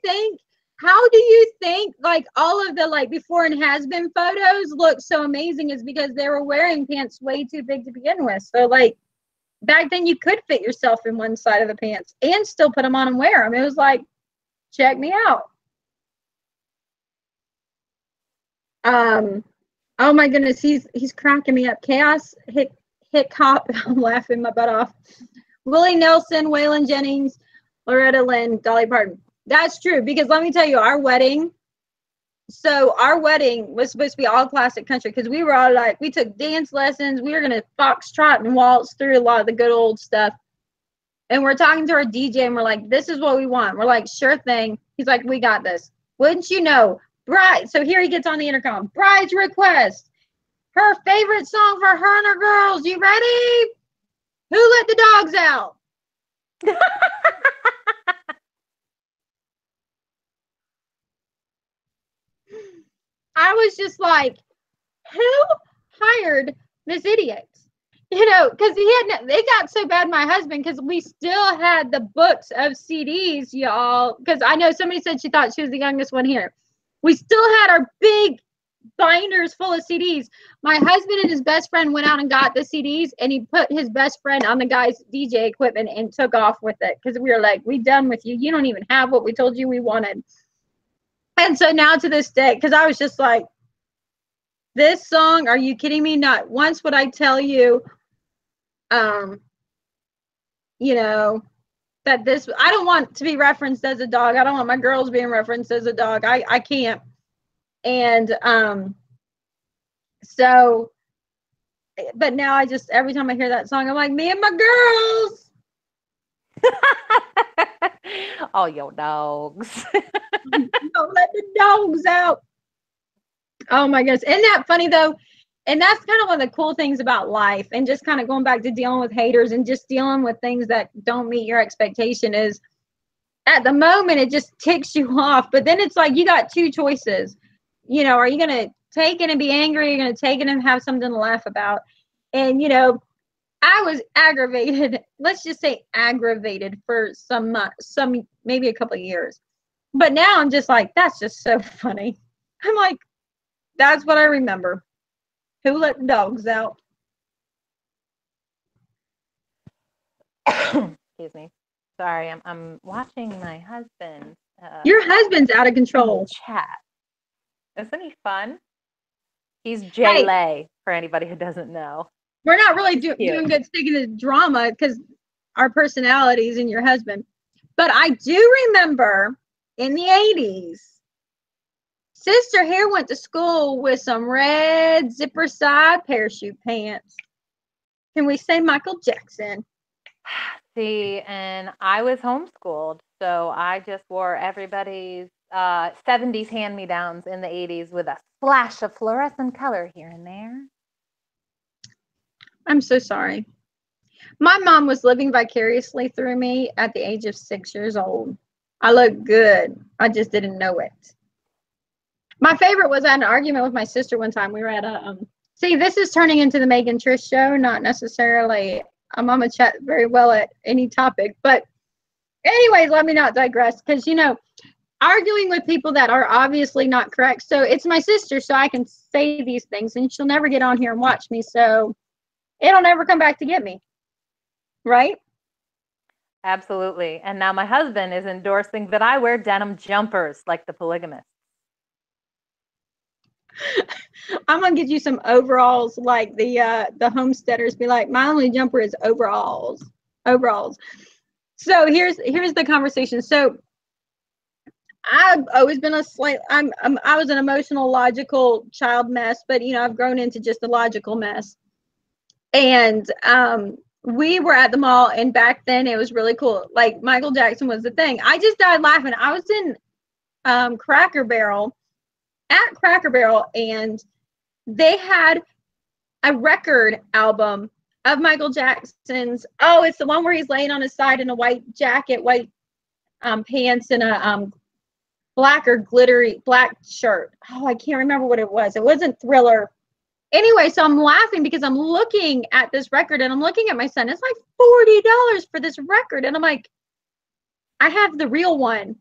think like all of the like before and has been photos look so amazing is because they were wearing pants way too big to begin with. So like back then you could fit yourself in one side of the pants and still put them on and wear them. It was like, check me out. Oh my goodness, he's cracking me up. Chaos hit cop. I'm laughing my butt off. Willie Nelson, Waylon Jennings, Loretta Lynn, Dolly Parton. That's true, because let me tell you, our wedding was supposed to be all classic country, because we were all like, we took dance lessons, we were gonna foxtrot and waltz through a lot of the good old stuff. And we're talking to our DJ and we're like, this is what we want. We're like, sure thing. He's like, we got this. Wouldn't you know? Bride. So here he gets on the intercom. Bride's request. Her favorite song for her and her girls. You ready? Who let the dogs out? I was just like, who hired this idiot? You know, because it got so bad, my husband, because we still had the books of CDs, y'all. Because I know somebody said she thought she was the youngest one here. We still had our big binders full of CDs. My husband and his best friend went out and got the CDs, and he put his best friend on the guy's DJ equipment and took off with it, because we were like, we done with you. You don't even have what we told you we wanted. And so now to this day, because I was just like, this song, are you kidding me? Not once would I tell you, you know, that this, I don't want to be referenced as a dog. I don't want my girls being referenced as a dog. I can't. And so, but now I just, every time I hear that song, I'm like, me and my girls. All your dogs. Don't let the dogs out. Oh my goodness. Isn't that funny though? And that's kind of one of the cool things about life, and just kind of going back to dealing with haters and just dealing with things that don't meet your expectation, is at the moment it just ticks you off, but then it's like you got two choices. You know, are you going to take it and be angry? You're going to take it and have something to laugh about. And, you know, I was aggravated, let's just say aggravated for some maybe a couple of years. But now I'm just like, that's just so funny. I'm like, that's what I remember. Who let the dogs out? Excuse me. Sorry, I'm watching my husband. Your husband's out of control. Chat. Isn't he fun? He's Jay-Lay, for anybody who doesn't know. We're not really doing good sticking to drama because our personalities and your husband. But I do remember in the 80s, Sister here went to school with some red zipper side parachute pants. Can we say Michael Jackson? See, and I was homeschooled, so I just wore everybody's 70s hand-me-downs in the 80s with a splash of fluorescent color here and there. I'm so sorry. My mom was living vicariously through me at the age of 6 years old. I looked good. I just didn't know it. My favorite was I had an argument with my sister one time. We were at a, see, this is turning into the Megan Trish show, not necessarily, I'm gonna chat very well at any topic. But anyways, let me not digress, because, you know, arguing with people that are obviously not correct. So it's my sister, so I can say these things, and she'll never get on here and watch me. So it'll never come back to get me. Right? Absolutely. And now my husband is endorsing that I wear denim jumpers like the polygamists. I'm gonna get you some overalls like the homesteaders be like, my only jumper is overalls. So here's the conversation. So I've always been I was an emotional, logical child mess, but you know, I've grown into just a logical mess. And we were at the mall, and back then it was really cool. Like Michael Jackson was the thing. I just died laughing. I was in Cracker Barrel, and they had a record album of Michael Jackson's. Oh, it's the one where he's laying on his side in a white jacket, white pants, and a black or glittery black shirt. Oh, I can't remember what it was. It wasn't Thriller. Anyway, so I'm laughing because I'm looking at this record and I'm looking at my son. It's like $40 for this record. And I'm like, I have the real one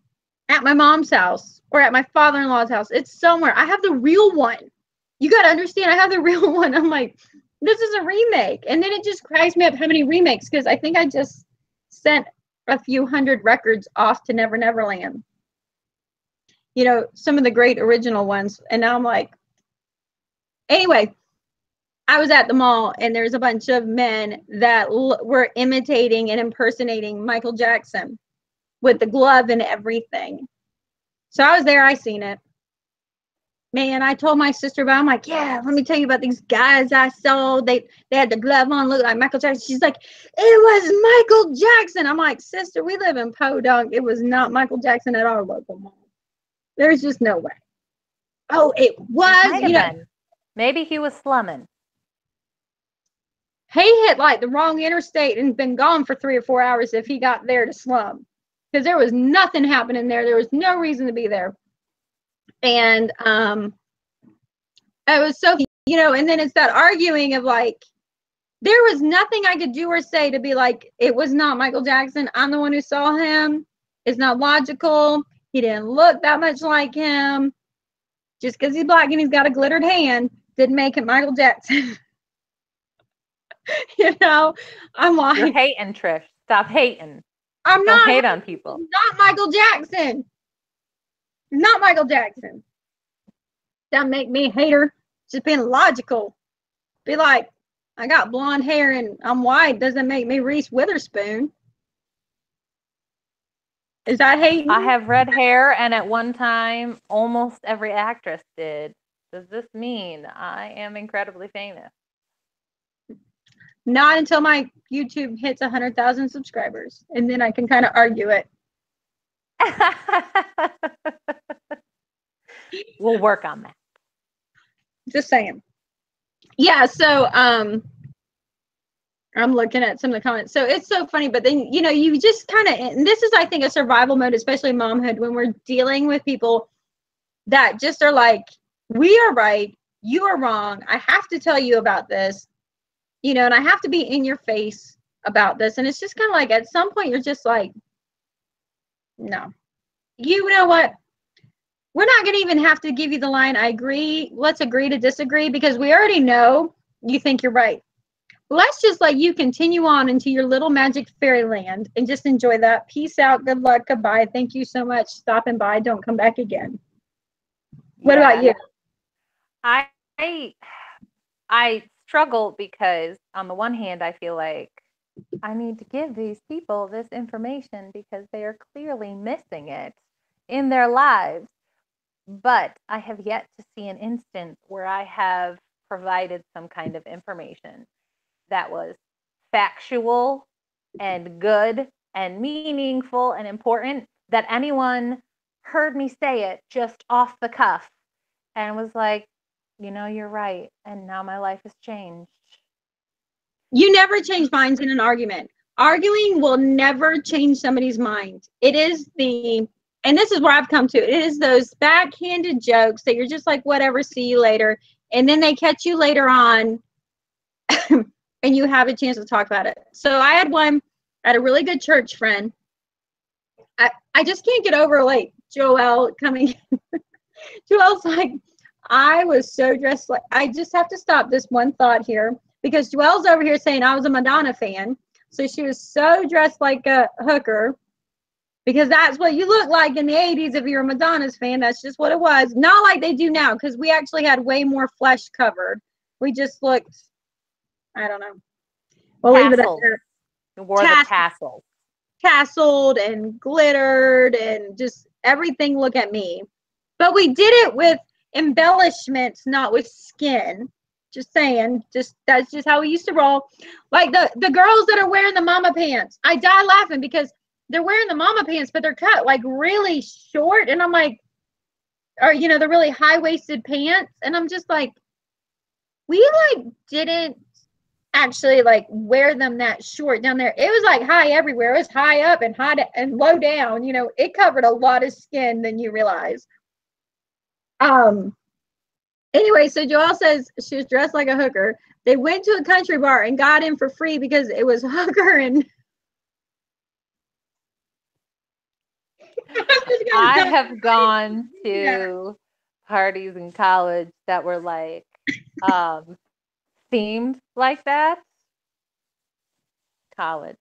at my mom's house or at my father-in-law's house. It's somewhere. I have the real one. You got to understand, I have the real one. I'm like, this is a remake. And then it just cracks me up how many remakes, because I think I just sent a few hundred records off to Never Never Land. You know, some of the great original ones. And now I'm like, anyway, I was at the mall and there's a bunch of men that were imitating and impersonating Michael Jackson with the glove and everything. So I was there, I seen it. Man, I told my sister about it. I'm like, yeah, let me tell you about these guys I saw. They had the glove on, look like Michael Jackson. She's like, it was Michael Jackson. I'm like, sister, we live in Podunk. It was not Michael Jackson at our local mall. There's just no way. Oh, it was. You know, maybe he was slumming. He hit like the wrong interstate and been gone for 3 or 4 hours if he got there to slum, because there was nothing happening there. There was no reason to be there. And it was so, you know, and then it's that arguing of like, there was nothing I could do or say to be like, it was not Michael Jackson. I'm the one who saw him. It's not logical. He didn't look that much like him. Just because he's black and he's got a glittered hand didn't make him Michael Jackson. You know, I'm like, you're hating, Trish. Stop hating. I'm not. Don't hate on people. Not Michael Jackson. Not Michael Jackson. That make me a hater. Just being logical. Be like, I got blonde hair and I'm white. Doesn't make me Reese Witherspoon. Is that hating? I have red hair, and at one time, almost every actress did. Does this mean I am incredibly famous? Not until my YouTube hits 100,000 subscribers, and then I can kind of argue it. We'll work on that. Just saying. Yeah, so I'm looking at some of the comments. So it's so funny, but then, you know, you just kind of, and this is, I think, a survival mode, especially momhood, when we're dealing with people that just are like, we are right, you are wrong, I have to tell you about this, you know, and I have to be in your face about this. And it's just kind of like, at some point, you're just like, no. You know what? We're not going to even have to give you the line, I agree, let's agree to disagree, because we already know you think you're right. Let's just let you continue on into your little magic fairyland and just enjoy that. Peace out. Good luck. Goodbye. Thank you so much. Stopping by. Don't come back again. What about you? I struggle because on the one hand, I feel like I need to give these people this information because they are clearly missing it in their lives. But I have yet to see an instance where I have provided some kind of information that was factual and good and meaningful and important, that anyone heard me say it just off the cuff and was like, you know, you're right. And now my life has changed. You never change minds in an argument. Arguing will never change somebody's mind. It is and this is where I've come to, it is those backhanded jokes that you're just like, whatever, see you later. And then they catch you later on and you have a chance to talk about it. So I had a really good church friend. I just can't get over like Joelle coming. Joelle's like, I was so dressed like, I just have to stop this one thought here, because Joelle's over here saying I was a Madonna fan. So she was so dressed like a hooker, because that's what you look like in the 80s if you're a Madonna's fan. That's just what it was. Not like they do now, because we actually had way more flesh covered. We just looked, I don't know. We'll leave it at there. You wore the tassels. Tasseled and glittered and just everything. Look at me. But we did it with embellishments, not with skin. Just saying. That's just how we used to roll. Like the girls that are wearing the mama pants. I die laughing because they're wearing the mama pants, but they're cut like really short. And I'm like, or the really high-waisted pants. And I'm just like, we like didn't actually like wear them that short down there. It was like high everywhere. It was high up and high and low down. It covered a lot of skin than you realize. Anyway, so Joelle says she was dressed like a hooker. They went to a country bar and got in for free because it was hooker and I have gone to parties in college that were like themed like that. College.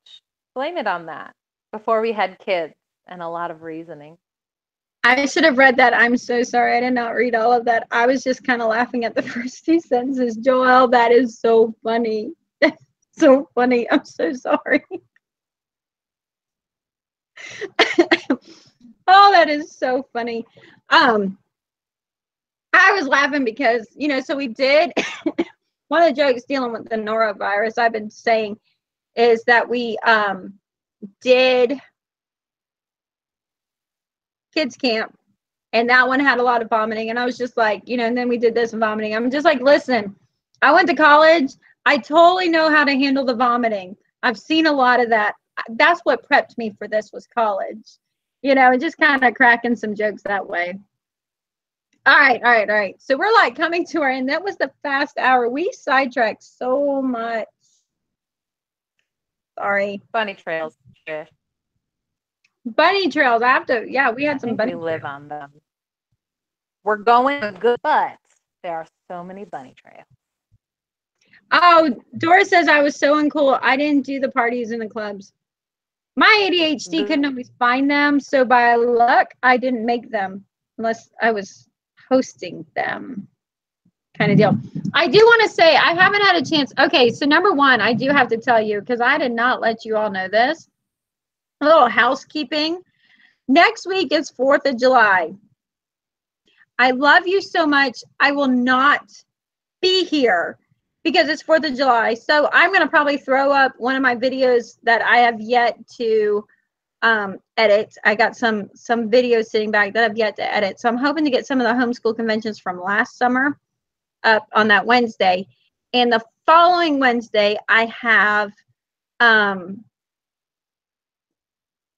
Blame it on that. Before we had kids and a lot of reasoning. I should have read that. I'm so sorry. I did not read all of that. I was just kind of laughing at the first two sentences. Joelle, that is so funny. That's so funny. I'm so sorry. Oh, that is so funny. I was laughing because, so we did one of the jokes dealing with the norovirus I've been saying is that we did kids camp, and that one had a lot of vomiting, and I was just like, and then we did this vomiting. I'm just like, listen, I went to college. I totally know how to handle the vomiting. I've seen a lot of that. That's what prepped me for this was college, and just kind of cracking some jokes that way. All right. So we're like coming to our end. That was the fast hour. We sidetracked so much. Sorry. Bunny trails, Trish. Bunny trails. I have to, we had some bunny trails. We live on them. We're going good, but there are so many bunny trails. Oh, Doris says I was so uncool. I didn't do the parties in the clubs. My ADHD couldn't always find them, so by luck, I didn't make them unless I was hosting them, kind of deal. I do want to say I haven't had a chance. Okay, so number one, I do have to tell you, because I did not let you all know this. A little housekeeping. Next week is 4th of July. I love you so much. I will not be here because it's 4th of July. So I'm going to probably throw up one of my videos that I have yet to edit. I got some videos sitting back that I've yet to edit. So I'm hoping to get some of the homeschool conventions from last summer up on that Wednesday. And the following Wednesday, I have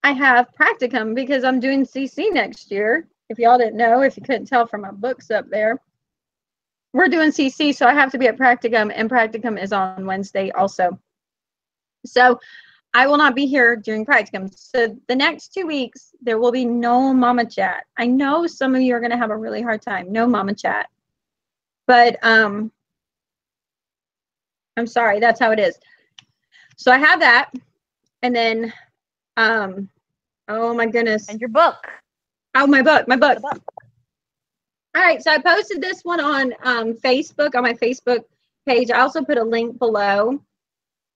practicum because I'm doing CC next year. If y'all didn't know, if you couldn't tell from my books up there, we're doing CC, so I have to be at practicum, and practicum is on Wednesday also. So I will not be here during practicum. So the next 2 weeks, there will be no mama chat. I know some of you are going to have a really hard time. No mama chat. But I'm sorry, that's how it is. So I have that. And then, oh my goodness. And your book. Oh, my book. All right, so I posted this one on Facebook, on my Facebook page. I also put a link below.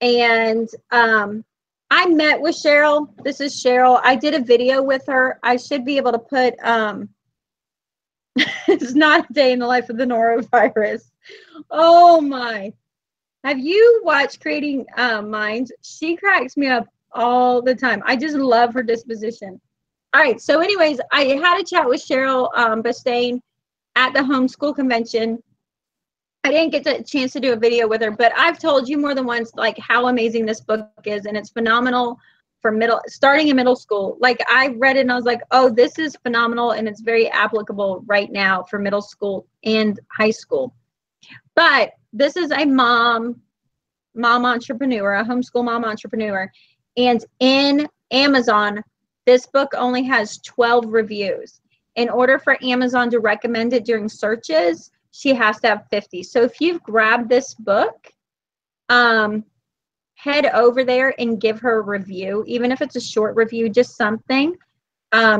And I met with Cheryl. This is Cheryl. I did a video with her. I should be able to put, it's not a day in the life of the norovirus. Oh my. Have you watched Creating Minds? She cracks me up all the time. I just love her disposition. All right, so anyways, I had a chat with Cheryl Bastain at the homeschool convention. I didn't get the chance to do a video with her, but I've told you more than once, like, how amazing this book is, and it's phenomenal for starting in middle school. Like, I read it and I was like, oh, this is phenomenal, and it's very applicable right now for middle school and high school. But this is a mom entrepreneur, a homeschool mom entrepreneur, and in Amazon, this book only has 12 reviews. In order for Amazon to recommend it during searches, she has to have 50. So if you've grabbed this book, head over there and give her a review, even if it's a short review, just something.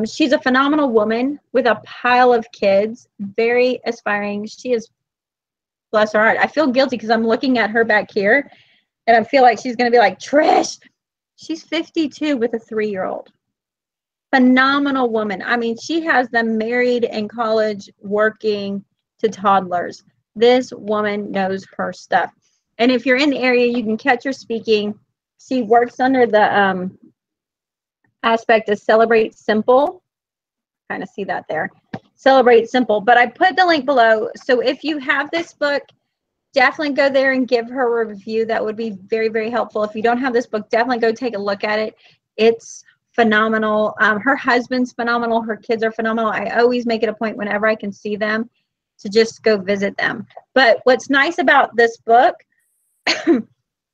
She's a phenomenal woman with a pile of kids, very aspiring. She is, bless her heart. I feel guilty because I'm looking at her back here, and I feel like she's going to be like, Trish. She's 52 with a 3-year-old. Phenomenal woman. I mean, she has them married, in college, working, to toddlers. This woman knows her stuff. And if you're in the area, you can catch her speaking. She works under the aspect of Celebrate Simple. Kind of see that there. Celebrate Simple. But I put the link below. So if you have this book, definitely go there and give her a review. That would be very, very helpful. If you don't have this book, definitely go take a look at it. It's phenomenal. Her husband's phenomenal. Her kids are phenomenal. I always make it a point whenever I can see them to just go visit them. But what's nice about this book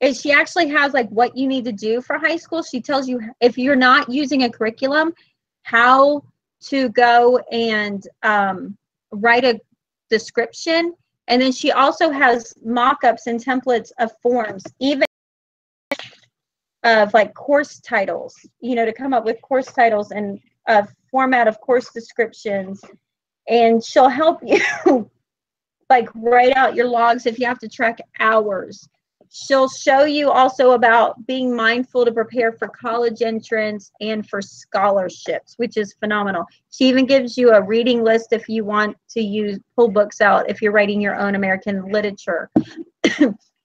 is she actually has like what you need to do for high school. She tells you if you're not using a curriculum, how to go and write a description. And then she also has mock-ups and templates of forms, even of like course titles, you know, to come up with course titles and a format of course descriptions. And she'll help you like write out your logs if you have to track hours. She'll show you also about being mindful to prepare for college entrance and for scholarships, which is phenomenal. She even gives you a reading list if you want to pull books out if you're writing your own American literature.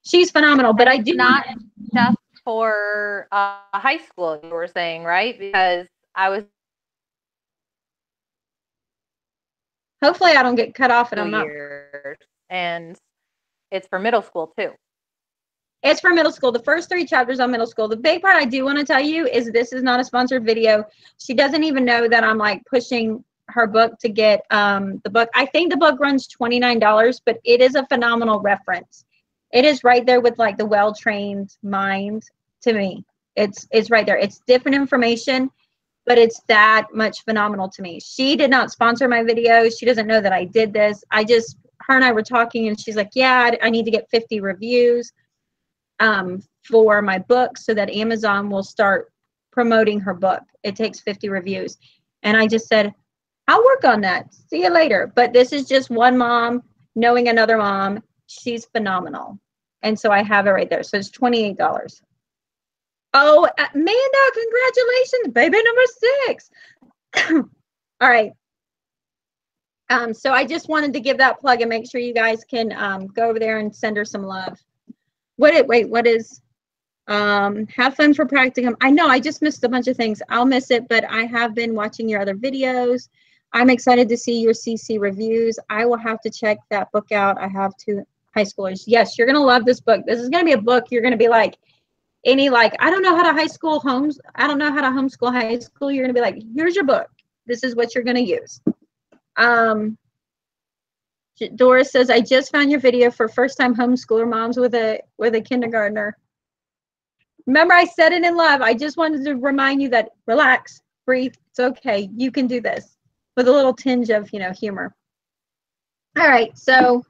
She's phenomenal, but I do not just for high school, you were saying, right? Because I was. Hopefully I don't get cut off and I'm not. And it's for middle school too. It's for middle school. The first 3 chapters on middle school. The big part I do want to tell you is this is not a sponsored video. She doesn't even know that I'm like pushing her book to get the book. I think the book runs $29, but it is a phenomenal reference. It is right there with like the well-trained mind to me. It's right there. It's different information, but it's that much phenomenal to me. She did not sponsor my video. She doesn't know that I did this. Her and I were talking and she's like, yeah, I need to get 50 reviews for my book so that Amazon will start promoting her book. It takes 50 reviews. And I just said, I'll work on that. See you later. But this is just one mom knowing another mom. She's phenomenal. And so I have it right there. So it's $28. Oh, Amanda, congratulations, baby number 6. All right. So I just wanted to give that plug and make sure you guys can go over there and send her some love. What is have fun for practicum? I know I just missed a bunch of things. I'll miss it, but I have been watching your other videos. I'm excited to see your CC reviews. I will have to check that book out. I have 2 high schoolers. Yes, you're gonna love this book. This is gonna be a book you're gonna be like, I don't know how to I don't know how to homeschool high school. You're gonna be like, here's your book. This is what you're gonna use. Doris says, I just found your video for first-time homeschooler moms with a kindergartner. Remember, I said it in love. I just wanted to remind you that relax, breathe. It's okay. You can do this with a little tinge of, humor. All right, so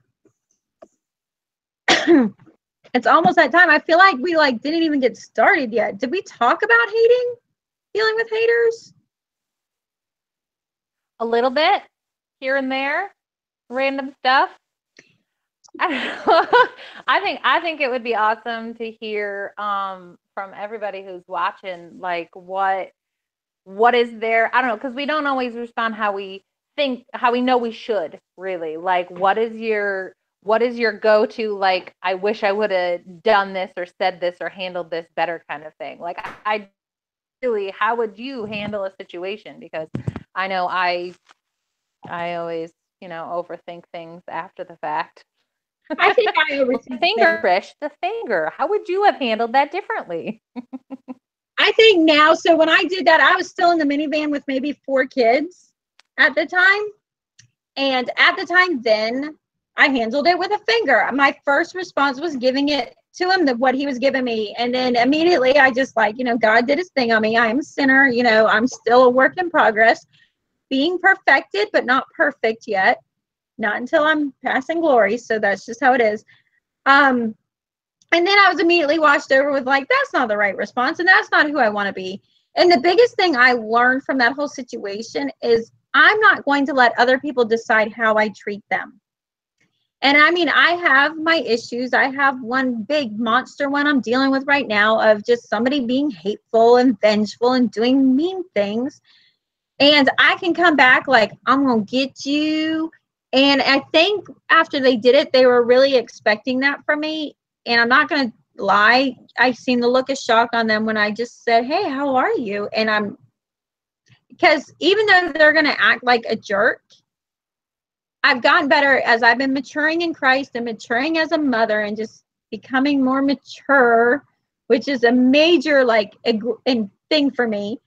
it's almost that time. I feel like we didn't even get started yet. Did we talk about dealing with haters? A little bit here and there. Random stuff. I don't know. I think it would be awesome to hear from everybody who's watching, like what is there. I don't know, because we don't always respond how we know we should, really. Like what is your go-to, like, I wish I would have done this or said this or handled this better kind of thing. Like I really, how would you handle a situation? Because I know I always overthink things after the fact. I think I overthink the finger, Trish, the finger. How would you have handled that differently? I think now, so when I did that, I was still in the minivan with maybe 4 kids at the time. And at the time then, I handled it with a finger. My first response was giving it to him, what he was giving me. And then immediately I just God did his thing on me. I am a sinner. I'm still a work in progress. Being perfected, but not perfect yet. Not until I'm passing glory. So that's just how it is. And then I was immediately washed over with that's not the right response. And that's not who I want to be. And the biggest thing I learned from that whole situation is I'm not going to let other people decide how I treat them. And I mean, I have my issues. I have one big monster one I'm dealing with right now of just somebody being hateful and vengeful and doing mean things. And I can come back I'm going to get you. And I think after they did it, they were really expecting that from me. And I'm not going to lie, I've seen the look of shock on them when I just said, hey, how are you? And because even though they're going to act like a jerk, I've gotten better as I've been maturing in Christ and maturing as a mother and just becoming more mature, which is a major thing for me.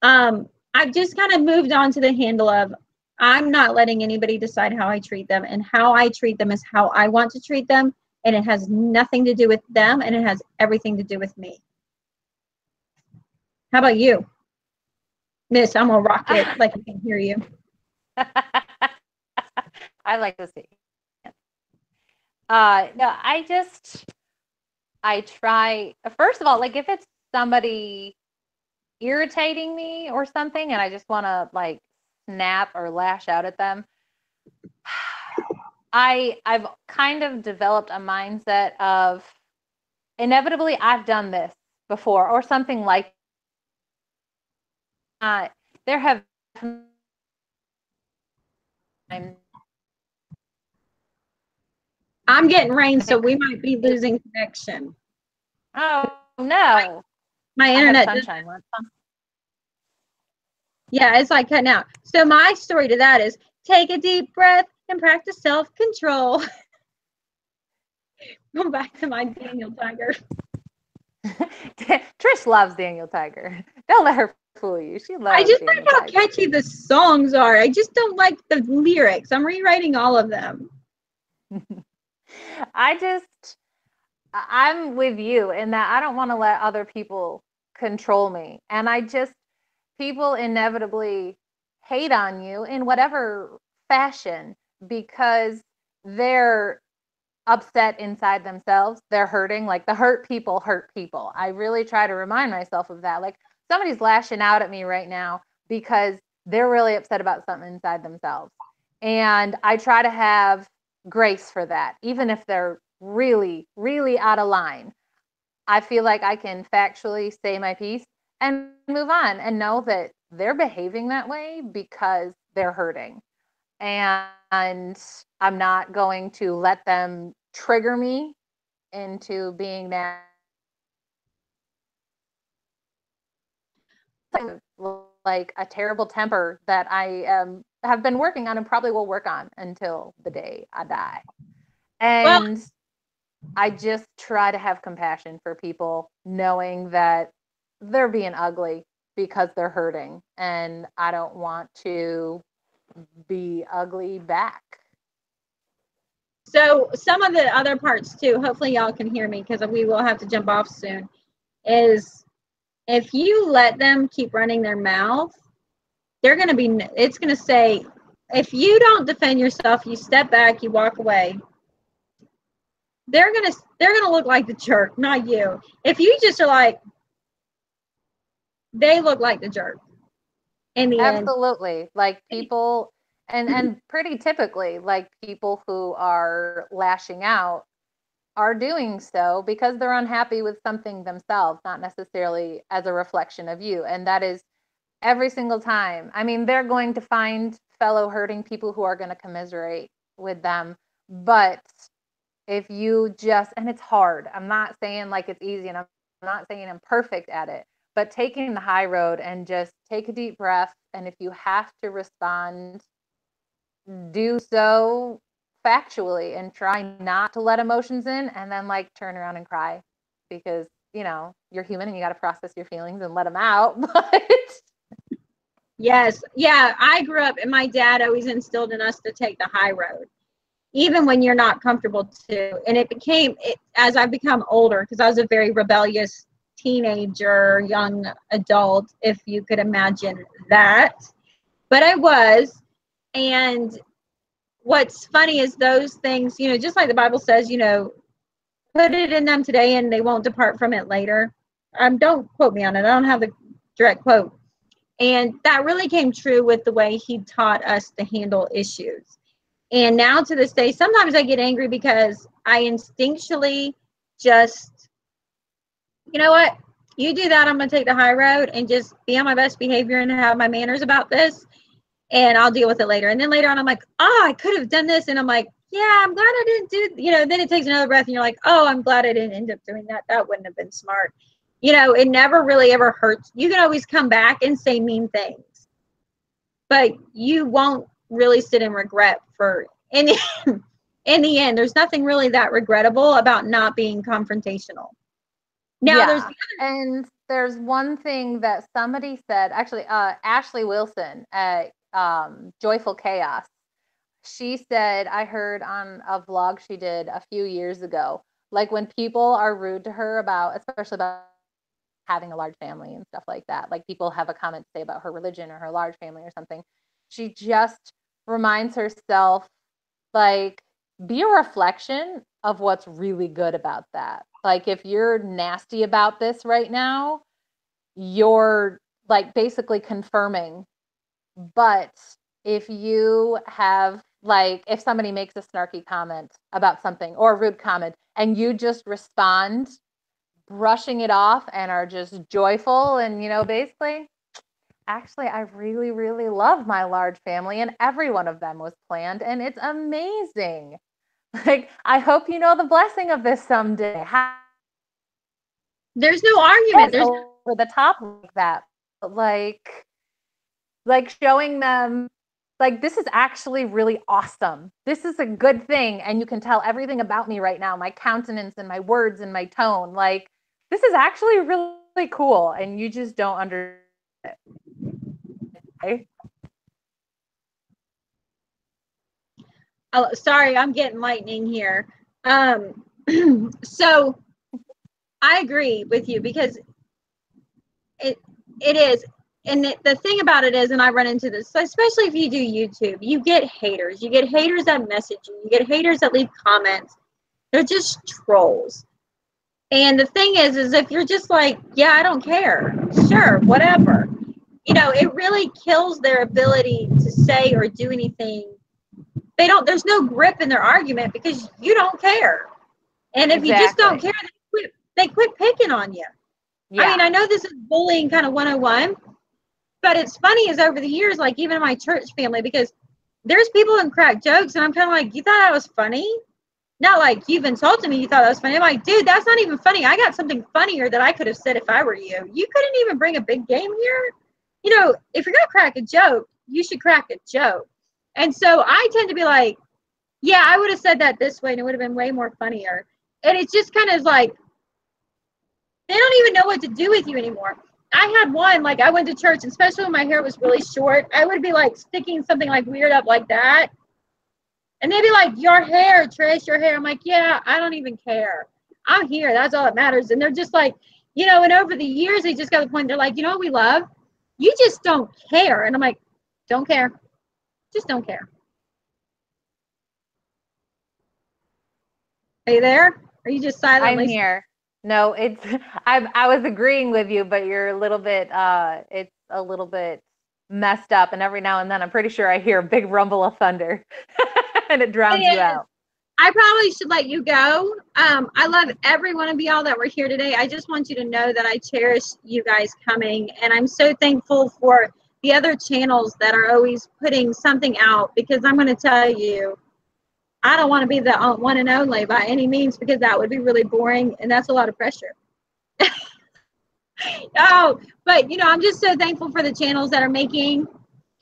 I've just kind of moved on to the handle of I'm not letting anybody decide how I treat them, and how I treat them is how I want to treat them, and it has nothing to do with them, and it has everything to do with me. How about you, Miss? I'm gonna rock it like I can hear you. I like to see. No, I try, first of all, like if it's somebody irritating me or something and I just want to like snap or lash out at them, I've kind of developed a mindset of inevitably I've done this before or something like there have I'm getting rain, so we might be losing connection. Oh no. My internet. Sunshine. Yeah, it's like cutting out. So my story to that is take a deep breath and practice self-control. Go back to my Daniel Tiger. Trish loves Daniel Tiger. Don't let her fool you. She loves. I just Daniel like how Tiger. catchy the songs are. I just don't like the lyrics. I'm rewriting all of them. I'm with you in that I don't want to let other people control me. And people inevitably hate on you in whatever fashion because they're upset inside themselves. They're hurting. Like the hurt people hurt people. I really try to remind myself of that. Like somebody's lashing out at me right now because they're really upset about something inside themselves. And I try to have grace for that, even if they're really, really out of line. I feel like I can factually say my piece and move on and know that they're behaving that way because they're hurting. And I'm not going to let them trigger me into being mad. Like a terrible temper that I have been working on and probably will work on until the day I die. And I just try to have compassion for people, knowing that they're being ugly because they're hurting. And I don't want to be ugly back. So some of the other parts too, hopefully y'all can hear me because we will have to jump off soon, is if you let them keep running their mouth, it's going to say, if you don't defend yourself, you step back, you walk away, they're going to look like the jerk, not you. If you just are like, they look like the jerk in the end. Absolutely. Like people, and pretty typically, like people who are lashing out are doing so because they're unhappy with something themselves, not necessarily as a reflection of you. And that is every single time. I mean, they're going to find fellow hurting people who are going to commiserate with them. But if you just, and it's hard, I'm not saying like it's easy and I'm not saying I'm perfect at it, but taking the high road and just take a deep breath. And if you have to respond, do so factually and try not to let emotions in and then like turn around and cry because, you know, you're human and you got to process your feelings and let them out. But yes. Yeah. I grew up and my dad always instilled in us to take the high road, even when you're not comfortable to. And as I've become older, because I was a very rebellious teenager, young adult, if you could imagine that. But I was. And what's funny is those things, just like the Bible says, put it in them today and they won't depart from it later. Don't quote me on it. I don't have the direct quote. And that really came true with the way he taught us to handle issues. And now to this day, sometimes I get angry because I instinctually just, you know what? You do that, I'm going to take the high road and just be on my best behavior and have my manners about this. and I'll deal with it later. And then later on, I'm like, oh, I could have done this. And I'm like, yeah, I'm glad I didn't do, then it takes another breath and you're like, oh, I'm glad I didn't end up doing that. That wouldn't have been smart. It never really ever hurts. You can always come back and say mean things, but you won't really sit in regret in the end. There's nothing really that regrettable about not being confrontational. Now, and there's one thing that somebody said, actually, Ashley Wilson at Joyful Chaos. She said, I heard on a vlog she did a few years ago, like when people are rude to her especially about having a large family and stuff like that, like people have a comment to say about her religion or her large family or something, she just reminds herself, like, be a reflection of what's really good about that. Like, if you're nasty about this right now, you're like basically confirming. But if you have, like, if somebody makes a snarky comment about something or a rude comment and you just respond brushing it off and are just joyful and, basically, actually, I really, really love my large family and every one of them was planned and it's amazing. Like, I hope you know the blessing of this someday. There's no argument. There's over the top like that. Like showing them, like, this is actually really awesome. This is a good thing. And you can tell everything about me right now, my countenance and my words and my tone. Like, this is actually really cool. And you just don't understand it. Okay? Oh, sorry, I'm getting lightning here. So I agree with you because it is. And the thing about it is, and I run into this, especially if you do YouTube, you get haters. You get haters that message you. You get haters that leave comments. They're just trolls. And the thing is if you're just like, yeah, I don't care. Sure, whatever. It really kills their ability to say or do anything. There's no grip in their argument because you don't care. And if you just don't care, they quit picking on you. Yeah. I mean, I know this is bullying kind of 101, but it's funny is over the years, like even in my church family, because there's people who crack jokes and I'm kind of like, you thought that was funny? Not like you've insulted me, you thought that was funny. I'm like, dude, that's not even funny. I got something funnier that I could have said if I were you. You couldn't even bring a big game here. If you're going to crack a joke, you should crack a joke. And so I tend to be like, yeah, I would have said that this way and it would have been way more funnier. And it's just kind of like, they don't even know what to do with you anymore. I had one, like I went to church, and especially when my hair was really short, I would be like sticking something like weird up like that. And they'd be like, your hair, Trish, your hair. I'm like, yeah, I don't even care. I'm here. That's all that matters. And they're just like, and over the years, they just got to the point, they're like, what we love? You just don't care. And I'm like, don't care. Just don't care. Are you there? Are you just silently? I'm here. No, I was agreeing with you, but you're a little bit, it's a little bit messed up. And every now and then I'm pretty sure I hear a big rumble of thunder and it drowns you out. I probably should let you go. I love every one of y'all that were here today. I just want you to know that I cherish you guys coming. And I'm so thankful for the other channels that are always putting something out, because I'm going to tell you, I don't want to be the one and only by any means, because that would be really boring and that's a lot of pressure. But I'm just so thankful for the channels that are making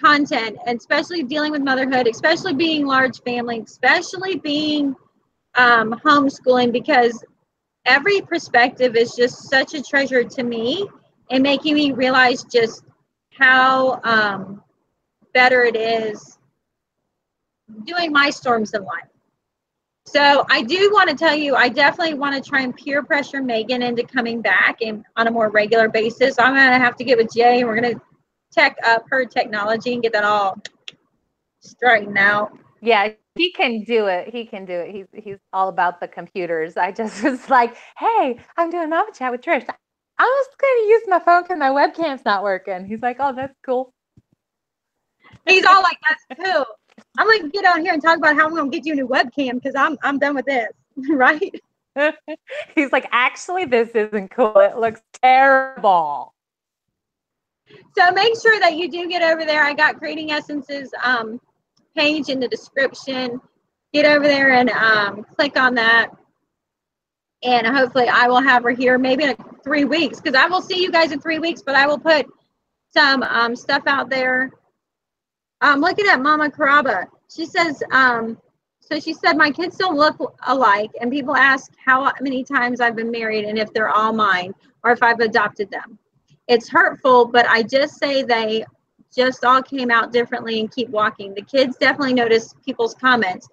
content, and especially dealing with motherhood, especially being large family, especially being homeschooling, because every perspective is just such a treasure to me, and making me realize just how better it is doing my storms in life. So I do want to tell you, I definitely want to try and peer pressure Megan into coming back and on a more regular basis. I'm going to have to get with Jay, and we're going to tech up her technology and get that all straightened out. Yeah, he can do it. He can do it. He's all about the computers. I just was like, hey, I'm doing Mama Chat with Trish. I was going to use my phone because my webcam's not working. He's like, oh, that's cool. He's all like, that's cool. I'm going to get on here and talk about how I'm going to get you a new webcam, because I'm done with this, right? He's like, actually, this isn't cool. It looks terrible. So make sure that you do get over there. I got Creating Essences page in the description. Get over there and click on that. And hopefully I will have her here maybe in 3 weeks, because I will see you guys in 3 weeks, but I will put some stuff out there. I'm looking at Mama Caraba. She says, so she said, my kids don't look alike, and people ask how many times I've been married and if they're all mine or if I've adopted them. It's hurtful, but I just say they just all came out differently and keep walking. The kids definitely notice people's comments,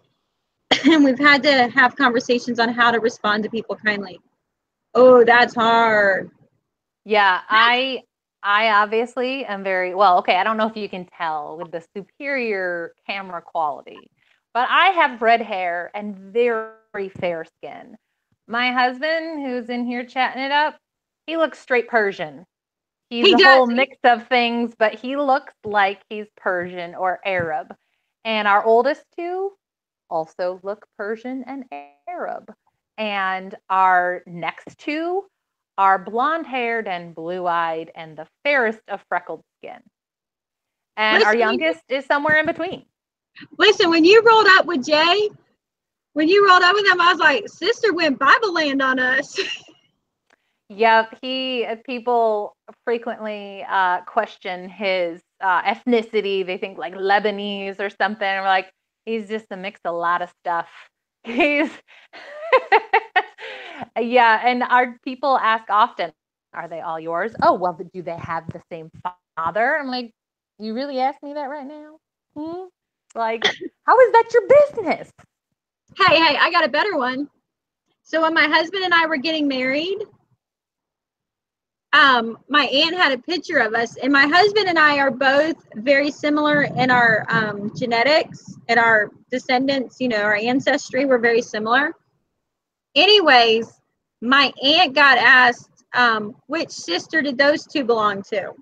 and we've had to have conversations on how to respond to people kindly. Oh, that's hard. Yeah, I obviously am very well, okay, I don't know if you can tell with the superior camera quality, but I have red hair and very fair skin. My husband, who's in here chatting it up, he looks straight Persian. He's He a does. whole mix of things, but he looks like he's Persian or Arab. And our oldest two also look Persian and Arab. And our next two are blonde haired and blue eyed and the fairest of freckled skin. And our youngest is somewhere in between. Listen, when you rolled up with Jay, when you rolled up with him, I was like, sister went Bible land on us. Yep, people frequently question his ethnicity. They think like Lebanese or something. We're like, he's just a mix of a lot of stuff. He's yeah, and our people ask often, are they all yours? Oh, well, do they have the same father? I'm like, you really ask me that right now? Like, how is that your business? Hey, I got a better one. So when my husband and I were getting married, my aunt had a picture of us, and my husband and I are both very similar in our genetics and our descendants, our ancestry, we're very similar. Anyways, my aunt got asked, which sister did those two belong to?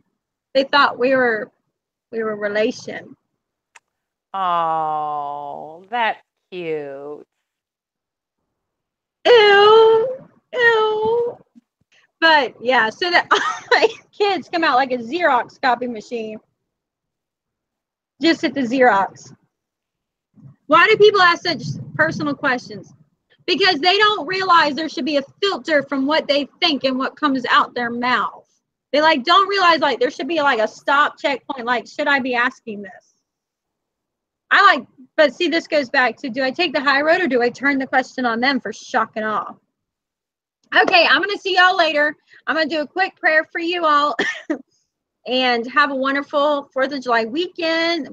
They thought we were relation. Oh, that's cute. Ew. But yeah, so that all my kids come out like a Xerox copy machine. Just hit the Xerox. Why do people ask such personal questions? Because they don't realize there should be a filter from what they think and what comes out their mouth. They don't realize there should be a stop checkpoint. Should I be asking this? But see, this goes back to, do I take the high road or do I turn the question on them for shock and awe? Okay, I'm going to see y'all later. I'm going to do a quick prayer for you all and have a wonderful 4th of July weekday.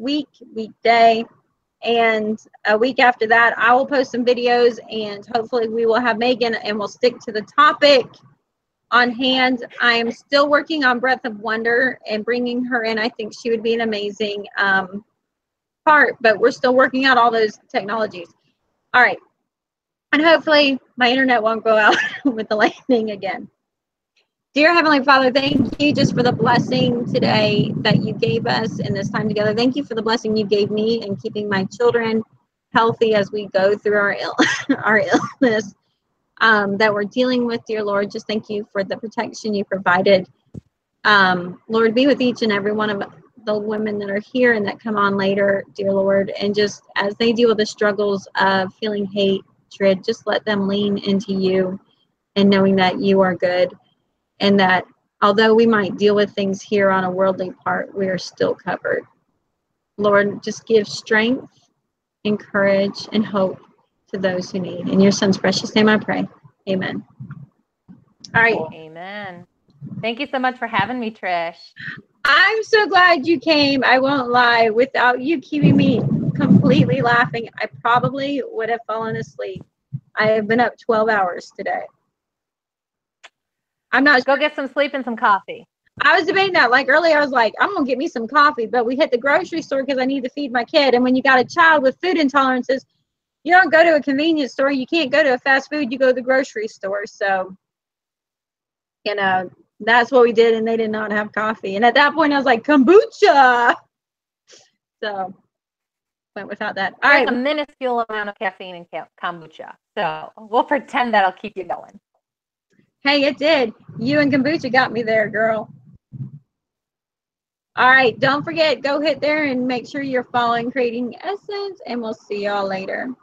And a week after that, I will post some videos, and hopefully we will have Megan and we'll stick to the topic on hand. I am still working on Breath of Wonder and bringing her in. I think she would be an amazing part, but we're still working out all those technologies. All right. And hopefully my internet won't go out with the lightning again. Dear Heavenly Father, thank you just for the blessing today that you gave us in this time together. Thank you for the blessing you gave me in keeping my children healthy as we go through our illness that we're dealing with, dear Lord. Just thank you for the protection you provided. Lord, be with each and every one of the women that are here and that come on later, dear Lord. And just as they deal with the struggles of feeling hatred, just let them lean into you and knowing that you are good. And that although we might deal with things here on a worldly part, we are still covered. Lord, just give strength, encourage, and hope to those who need. In your son's precious name I pray. Amen. All right. Amen. Thank you so much for having me, Trish. I'm so glad you came. I won't lie. Without you keeping me completely laughing, I probably would have fallen asleep. I have been up 12 hours today. I'm not Go get some sleep and some coffee. I was debating that. Earlier, I was like, I'm going to get me some coffee. But we hit the grocery store because I need to feed my kid. And when you got a child with food intolerances, you don't go to a convenience store. You can't go to a fast food. You go to the grocery store. So, that's what we did. And they did not have coffee. And at that point, I was like, kombucha. So, went without that. All There's right. a minuscule amount of caffeine in kombucha. So we'll pretend that'll keep you going. Hey, it did. You and kombucha got me there, girl. All right, don't forget, go hit there and make sure you're following Creating Essence, and we'll see y'all later.